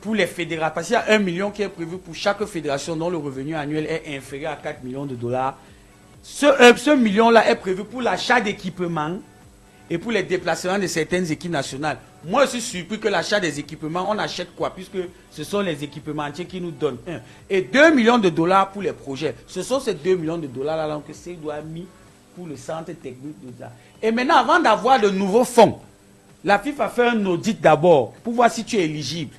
pour les fédérations, parce qu'il y a 1 million qui est prévu pour chaque fédération dont le revenu annuel est inférieur à 4 millions de dollars. Ce million-là est prévu pour l'achat d'équipements et pour les déplacements de certaines équipes nationales. Moi, je suis surpris que l'achat des équipements, on achète quoi? Puisque ce sont les équipementiers qui nous donnent 1. Et 2 millions de dollars pour les projets. Ce sont ces 2 millions de dollars-là que c'est doit mis pour le centre technique de ça. Et maintenant, avant d'avoir de nouveaux fonds, la FIFA fait un audit d'abord pour voir si tu es éligible.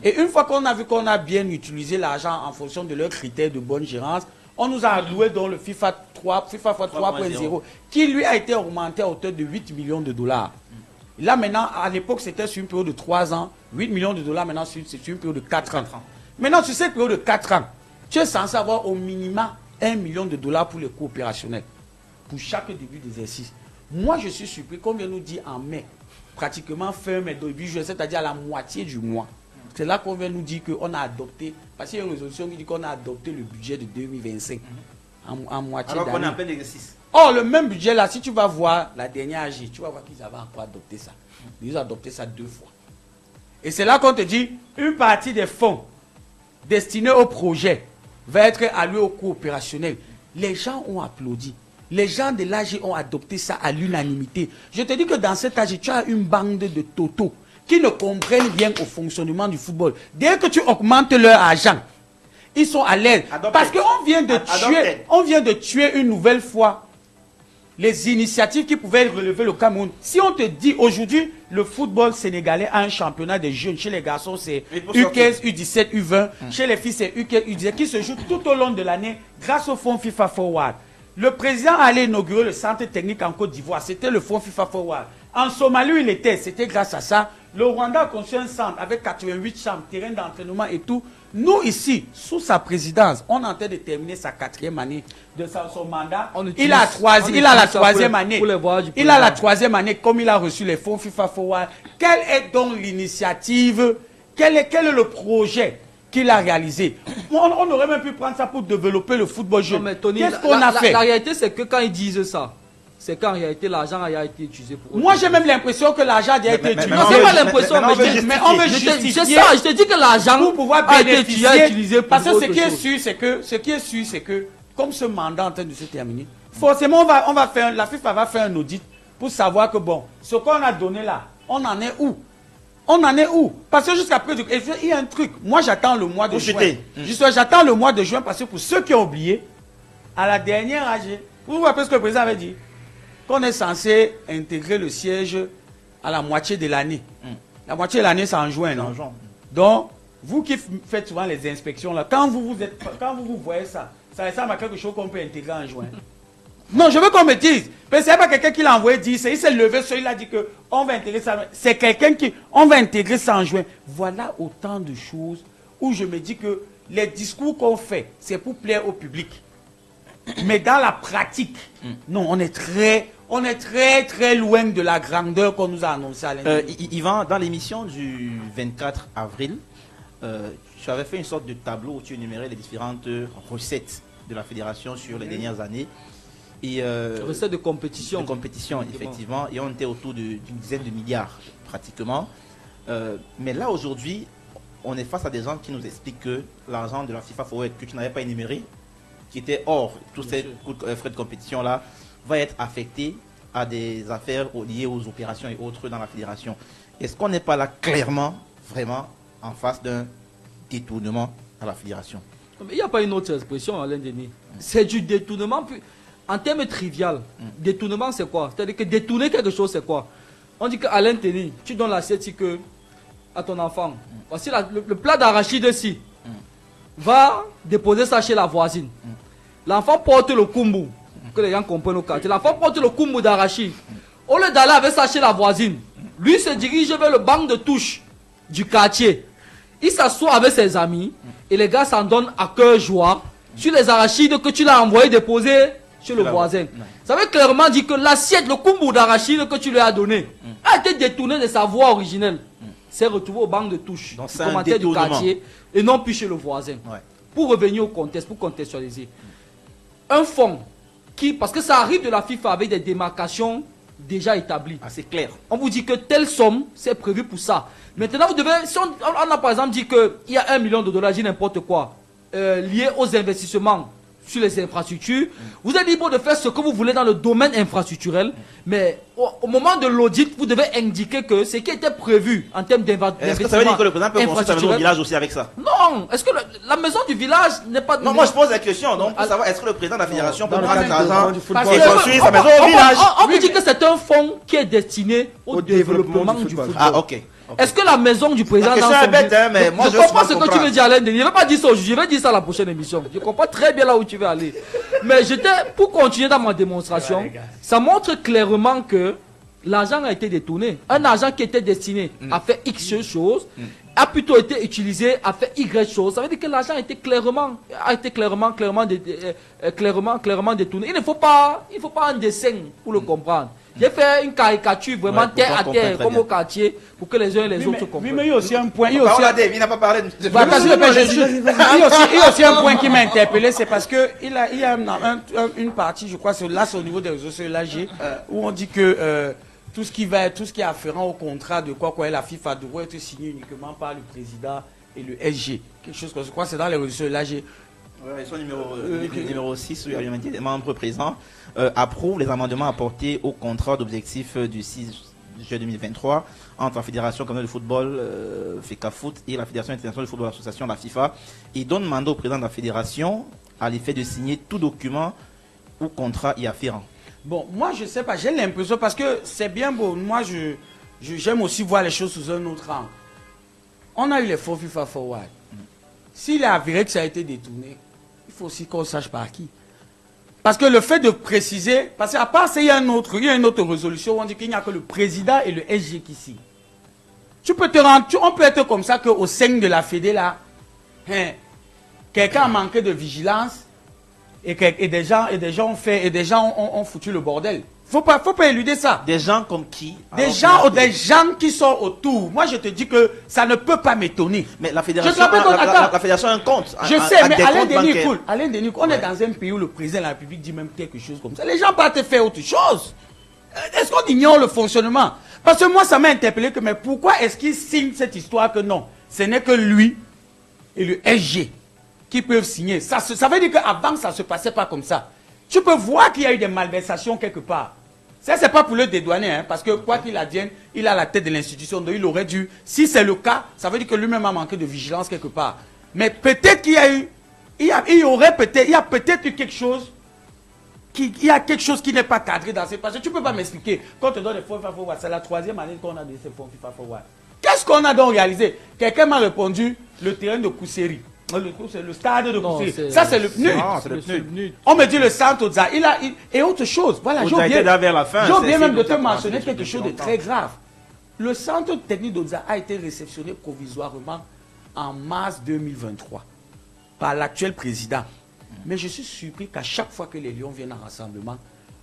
Et une fois qu'on a vu qu'on a bien utilisé l'argent en fonction de leurs critères de bonne gérance, on nous a alloué dans le FIFA 3.0 qui lui a été augmenté à hauteur de 8 millions de dollars. Là maintenant, à l'époque c'était sur une période de 3 ans, 8 millions de dollars maintenant c'est sur une période de 4 ans. Maintenant sur cette période de 4 ans, tu es censé avoir au minimum 1 million de dollars pour les coûts opérationnels, pour chaque début d'exercice. Moi je suis surpris qu'on vient nous dire en mai, pratiquement fin mai, début juin, c'est-à-dire à la moitié du mois. C'est là qu'on vient nous dire qu'on a adopté, parce qu'il y a une résolution qui dit qu'on a adopté le budget de 2025 en moitié d'année. Alors qu'on est en plein exercice. Or, le même budget là, si tu vas voir la dernière AG, tu vas voir qu'ils avaient encore adopté ça. Ils ont adopté ça 2 fois. Et c'est là qu'on te dit, une partie des fonds destinés au projet va être allouée au coût opérationnel. Les gens ont applaudi. Les gens de l'AG ont adopté ça à l'unanimité. Je te dis que dans cet AG, tu as une bande de totos qui ne comprennent bien au fonctionnement du football. Dès que tu augmentes leur argent, ils sont à l'aise. Parce qu'on vient de tuer une nouvelle fois les initiatives qui pouvaient relever le Cameroun. Si on te dit aujourd'hui, le football sénégalais a un championnat des jeunes. Chez les garçons, c'est U15, U17, U20. Chez les filles, c'est U15, U17 qui se joue tout au long de l'année grâce au fonds FIFA Forward. Le président allait inaugurer le centre technique en Côte d'Ivoire. C'était le fonds FIFA Forward. En Somalie, il était. C'était grâce à ça. Le Rwanda a construit un centre avec 88 chambres, terrain d'entraînement et tout. Nous, ici, sous sa présidence, on est en train de terminer sa 4e année de son mandat. Il a la 3e année. Il a la 3e année, comme il a reçu les fonds FIFA Forward. Quelle est donc l'initiative? Quel est le projet qu'il a réalisé? On aurait même pu prendre ça pour développer le football jeune. Qu'est-ce qu'on a fait? La réalité, c'est que quand ils disent ça, c'est qu'en réalité, l'argent a été utilisé pour... Moi, j'ai même l'impression que l'argent a été utilisé. Non, c'est pas l'impression, mais on veut justifier. C'est ça, je te dis que l'argent pour pouvoir a été bénéficier. utilisé pour Parce que autre ce qui est sûr, c'est que, comme ce mandat est en train de se terminer, forcément, on va faire, la FIFA va faire un audit pour savoir que, bon, ce qu'on a donné là, on en est où? On en est où? Parce que jusqu'à présent, il y a un truc. Moi, j'attends le mois de juin. J'attends le mois de juin parce que pour ceux qui ont oublié, à la dernière AG, vous vous rappelez ce que le président avait dit? Qu'on est censé intégrer le siège à la moitié de l'année. La moitié de l'année, c'est en juin, non? Donc, vous qui faites souvent les inspections, là, quand vous voyez ça, ça ressemble à quelque chose qu'on peut intégrer en juin. Non, je veux qu'on me dise. Mais ce n'est pas quelqu'un qui l'a envoyé dire, il s'est levé, il a dit qu'on va intégrer ça. C'est quelqu'un on va intégrer ça en juin. Voilà autant de choses où je me dis que les discours qu'on fait, c'est pour plaire au public. Mais dans la pratique, non, on est on est très très loin de la grandeur qu'on nous a annoncée à l'intérieur. Yvan, dans l'émission du 24 avril, tu avais fait une sorte de tableau où tu énumérais les différentes recettes de la fédération sur les dernières années. Et, recettes de compétition. De compétition, effectivement. Et on était autour d'une dizaine de milliards, pratiquement. Mais là, aujourd'hui, on est face à des gens qui nous expliquent que l'argent de la FIFA Forward que tu n'avais pas énuméré, qui était hors tous ces frais de compétition-là, va être affecté à des affaires liées aux opérations et autres dans la fédération. Est-ce qu'on n'est pas là clairement, vraiment, en face d'un détournement à la fédération? Il n'y a pas une autre expression, Alain Denis. C'est du détournement. En termes trivial, détournement c'est quoi? C'est-à-dire que détourner quelque chose c'est quoi? On dit qu'Alain Denis, tu donnes l'assiette à ton enfant. Voici le plat d'arachide ici. Va déposer ça chez la voisine. L'enfant porte le kumbu. Que les gens comprennent au quartier. L'enfant porte le kumbu d'arachide. Au lieu d'aller avec ça chez la voisine, lui se dirige vers le banc de touche du quartier. Il s'assoit avec ses amis et les gars s'en donnent à cœur joie sur les arachides que tu l'as envoyé déposer chez le voisin. Ça veut clairement dire que l'assiette, le kumbu d'arachide que tu lui as donné a été détourné de sa voie originelle. C'est retrouvé au banc de touche du commentaire du quartier et non plus chez le voisin. Pour revenir au contexte, pour contextualiser. Un fonds qui, parce que ça arrive de la FIFA avec des démarcations déjà établies. C'est clair. On vous dit que telle somme, c'est prévu pour ça. Maintenant, vous devez, si on a par exemple dit qu'il y a $1 million, je dis n'importe quoi, lié aux investissements sur les infrastructures, vous êtes libre de faire ce que vous voulez dans le domaine infrastructurel, mais au moment de l'audit, vous devez indiquer que ce qui était prévu en termes d'investissement. Est-ce que ça veut dire que le président peut construire sa maison au village aussi avec ça? Non. Est-ce que la maison du village n'est pas... Non, moi je pose la question, donc pour savoir, est-ce que le président de la fédération peut prendre l'argent et construire sa maison au village? On vous dit que c'est un fonds qui est destiné au développement du football. Ah, ok. Est-ce que la maison du président... C'est bête, hein, mais moi je comprends ce que tu veux dire, Alain Denis. Je ne vais pas dire ça aujourd'hui, je vais dire ça à la prochaine émission. Je comprends très bien là où tu veux aller. Mais pour continuer dans ma démonstration, ça montre clairement que l'argent a été détourné. Un argent qui était destiné à faire X choses a plutôt été utilisé à faire Y choses. Ça veut dire que l'argent a été clairement détourné. Il ne faut pas un dessin pour le comprendre. J'ai fait une caricature vraiment terre à terre, comme au quartier, pour que les uns et les autres comprennent. Oui, mais il y a aussi un point. Il n'a pas parlé de... Il y a aussi un point qui m'a interpellé, c'est parce qu'il y a une partie, je crois, là c'est au niveau des réseaux sociaux, où on dit que tout ce qui est afférent au contrat de quoi la FIFA doit être signé uniquement par le président et le SG. Quelque chose que je crois que c'est dans les réseaux sociaux, l'AG. Son numéro 6, les membres présents approuvent les amendements apportés au contrat d'objectif du 6 juillet 2023 entre la Fédération canadienne de football, FECAFOOT, et la Fédération internationale de football, l'association, la FIFA, et donne mandat au président de la Fédération à l'effet de signer tout document ou contrat y afférent. Bon, moi je sais pas, j'ai l'impression, parce que c'est bien beau, moi j'aime aussi voir les choses sous un autre angle. On a eu les fonds FIFA Forward. S'il est avéré que ça a été détourné, il faut aussi qu'on sache par qui. Parce que le fait de préciser, parce qu'à part ça, il y a une autre résolution où on dit qu'il n'y a que le président et le SG qui signent. On peut être comme ça qu'au sein de la Fédé là, quelqu'un a manqué de vigilance et des gens ont foutu le bordel. Faut pas éluder ça. Des gens comme qui? Des gens qui sont autour. Moi, je te dis que ça ne peut pas m'étonner. Mais la fédération a un compte. Je sais, mais Alain Denis, on est dans un pays où le président de la République dit même quelque chose comme ça. Les gens partent faire autre chose. Est-ce qu'on ignore le fonctionnement? Parce que moi, ça m'a interpellé que, mais pourquoi est-ce qu'il signe cette histoire que non? Ce n'est que lui et le SG qui peuvent signer. Ça veut dire qu'avant, ça ne se passait pas comme ça. Tu peux voir qu'il y a eu des malversations quelque part. Ça, c'est pas pour le dédouaner, hein, parce que quoi qu'il advienne, il a la tête de l'institution, donc il aurait dû, si c'est le cas, ça veut dire que lui-même a manqué de vigilance quelque part. Mais peut-être qu'il y a eu, il y a peut-être eu quelque chose, il y a quelque chose qui n'est pas cadré dans ces passages. Tu peux pas m'expliquer, quand on te donne des fonds FIFA Forward, c'est la 3e année qu'on a de ces fonds FIFA Forward. Qu'est-ce qu'on a donc réalisé? Quelqu'un m'a répondu, le terrain de Kousséry. Le stade de Kousséry. Ça, c'est le PNUD. On me dit le centre Oza. Et autre chose. Voilà, j'ai oublié même de te mentionner quelque chose de très grave. Le centre technique d'Oza a été réceptionné provisoirement en mars 2023 par l'actuel président. Mais je suis surpris qu'à chaque fois que les Lions viennent en rassemblement,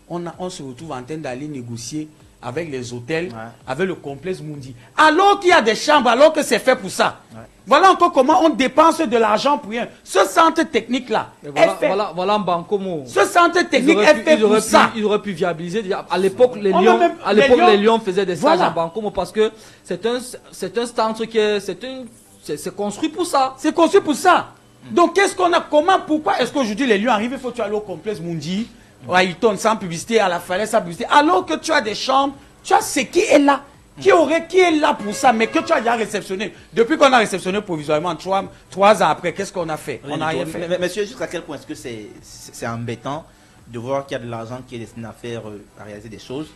on se retrouve en train d'aller négocier avec les hôtels, avec le complexe Mundi. Alors qu'il y a des chambres, alors que c'est fait pour ça. Voilà encore comment on dépense de l'argent pour rien. Ce centre technique-là voilà Mbankomo. Ce centre technique est fait pour ça. Il aurait pu viabiliser. À l'époque, les Lions faisaient des stages à Mbankomo parce que c'est un centre qui est... C'est construit pour ça. C'est construit pour ça. Donc, qu'est-ce qu'on a? Comment? Pourquoi est-ce qu'aujourd'hui les Lions arrivent? Il faut que tu ailles au complexe Mundi, à Hilton, sans publicité, à la Falaise, sans publicité. Alors que tu as des chambres, tu as ce qui est là. Qui est là pour ça, mais que tu as déjà réceptionné. Depuis qu'on a réceptionné provisoirement, 3 ans après, qu'est-ce qu'on a fait? On n'a rien fait. Mais monsieur, jusqu'à quel point est-ce que c'est embêtant de voir qu'il y a de l'argent qui est destiné à réaliser des choses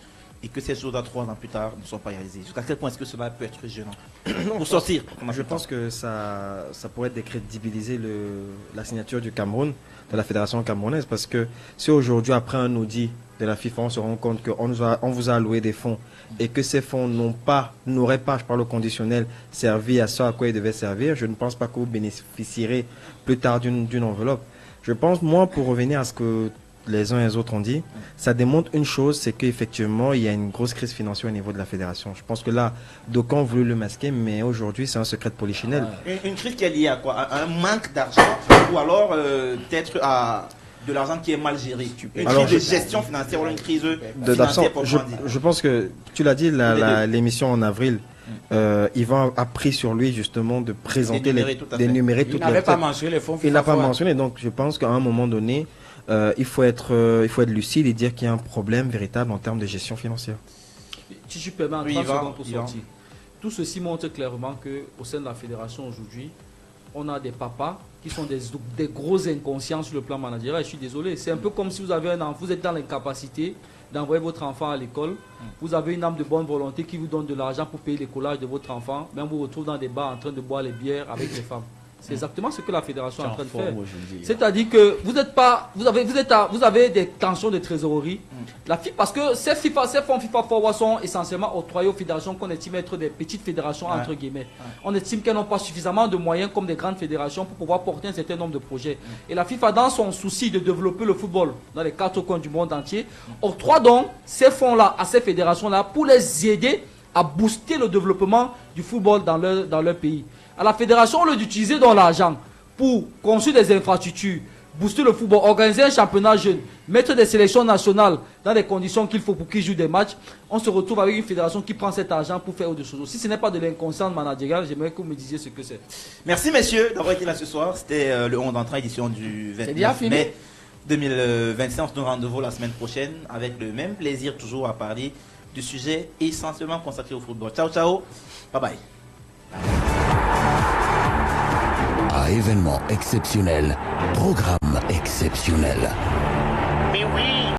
et que ces choses-là, 3 ans plus tard, ne sont pas réalisées? Jusqu'à quel point est-ce que cela peut être gênant pour sortir? Je pense que ça pourrait décrédibiliser la signature du Cameroun, de la fédération camerounaise, parce que si aujourd'hui, après un audit de la FIFA, on se rend compte qu'on vous a alloué des fonds et que ces fonds n'auraient pas, je parle au conditionnel, servi à ce à quoi ils devaient servir, je ne pense pas que vous bénéficierez plus tard d'une enveloppe. Je pense, moi, pour revenir à ce que les uns et les autres ont dit, ça démontre une chose, c'est qu'effectivement, il y a une grosse crise financière au niveau de la fédération. Je pense que là, d'aucuns ont voulu le masquer, mais aujourd'hui, c'est un secret de polichinelle. Une crise qui est liée à quoi? À un manque d'argent ou alors peut-être à de l'argent qui est mal géré? Une crise de gestion financière ou une crise financière je pense que, tu l'as dit, l'émission en avril, Yvan a pris sur lui justement de présenter d'énumérer toutes les... Il n'avait pas mentionné les fonds FIFA. Il n'a pas mentionné, donc je pense qu'à un moment donné, il faut être lucide et dire qu'il y a un problème véritable en termes de gestion financière. Si je permets en 30 secondes pour sortir. Tout ceci montre clairement qu'au sein de la fédération aujourd'hui, on a des papas qui sont des gros inconscients sur le plan managérial. Je suis désolé, c'est un peu comme si vous avez un enfant, vous êtes dans l'incapacité d'envoyer votre enfant à l'école. Vous avez une âme de bonne volonté qui vous donne de l'argent pour payer l'écolage de votre enfant, mais on vous retrouve dans des bars en train de boire les bières avec les femmes. C'est exactement ce que la fédération est en train de faire. C'est-à-dire que vous avez des tensions de trésorerie. La FIFA, parce que ces fonds FIFA Forward sont essentiellement octroyés aux fédérations qu'on estime être des petites fédérations entre guillemets. On estime qu'elles n'ont pas suffisamment de moyens comme des grandes fédérations pour pouvoir porter un certain nombre de projets. Et la FIFA, dans son souci de développer le football dans les 4 coins du monde entier, octroie donc ces fonds-là à ces fédérations-là pour les aider à booster le développement du football dans leur pays. À la fédération, on lieu d'utiliser dans l'argent pour construire des infrastructures, booster le football, organiser un championnat jeune, mettre des sélections nationales dans les conditions qu'il faut pour qu'ils jouent des matchs. On se retrouve avec une fédération qui prend cet argent pour faire autre chose. Si ce n'est pas de l'inconscient managérial, j'aimerais que vous me disiez ce que c'est. Merci messieurs d'avoir été là ce soir. C'était le 11 d'entrée édition du 29 mai 2025. On se donne rendez-vous la semaine prochaine avec le même plaisir toujours à parler du sujet essentiellement consacré au football. Ciao, ciao. Bye bye. À événement exceptionnel, programme exceptionnel. Mais oui,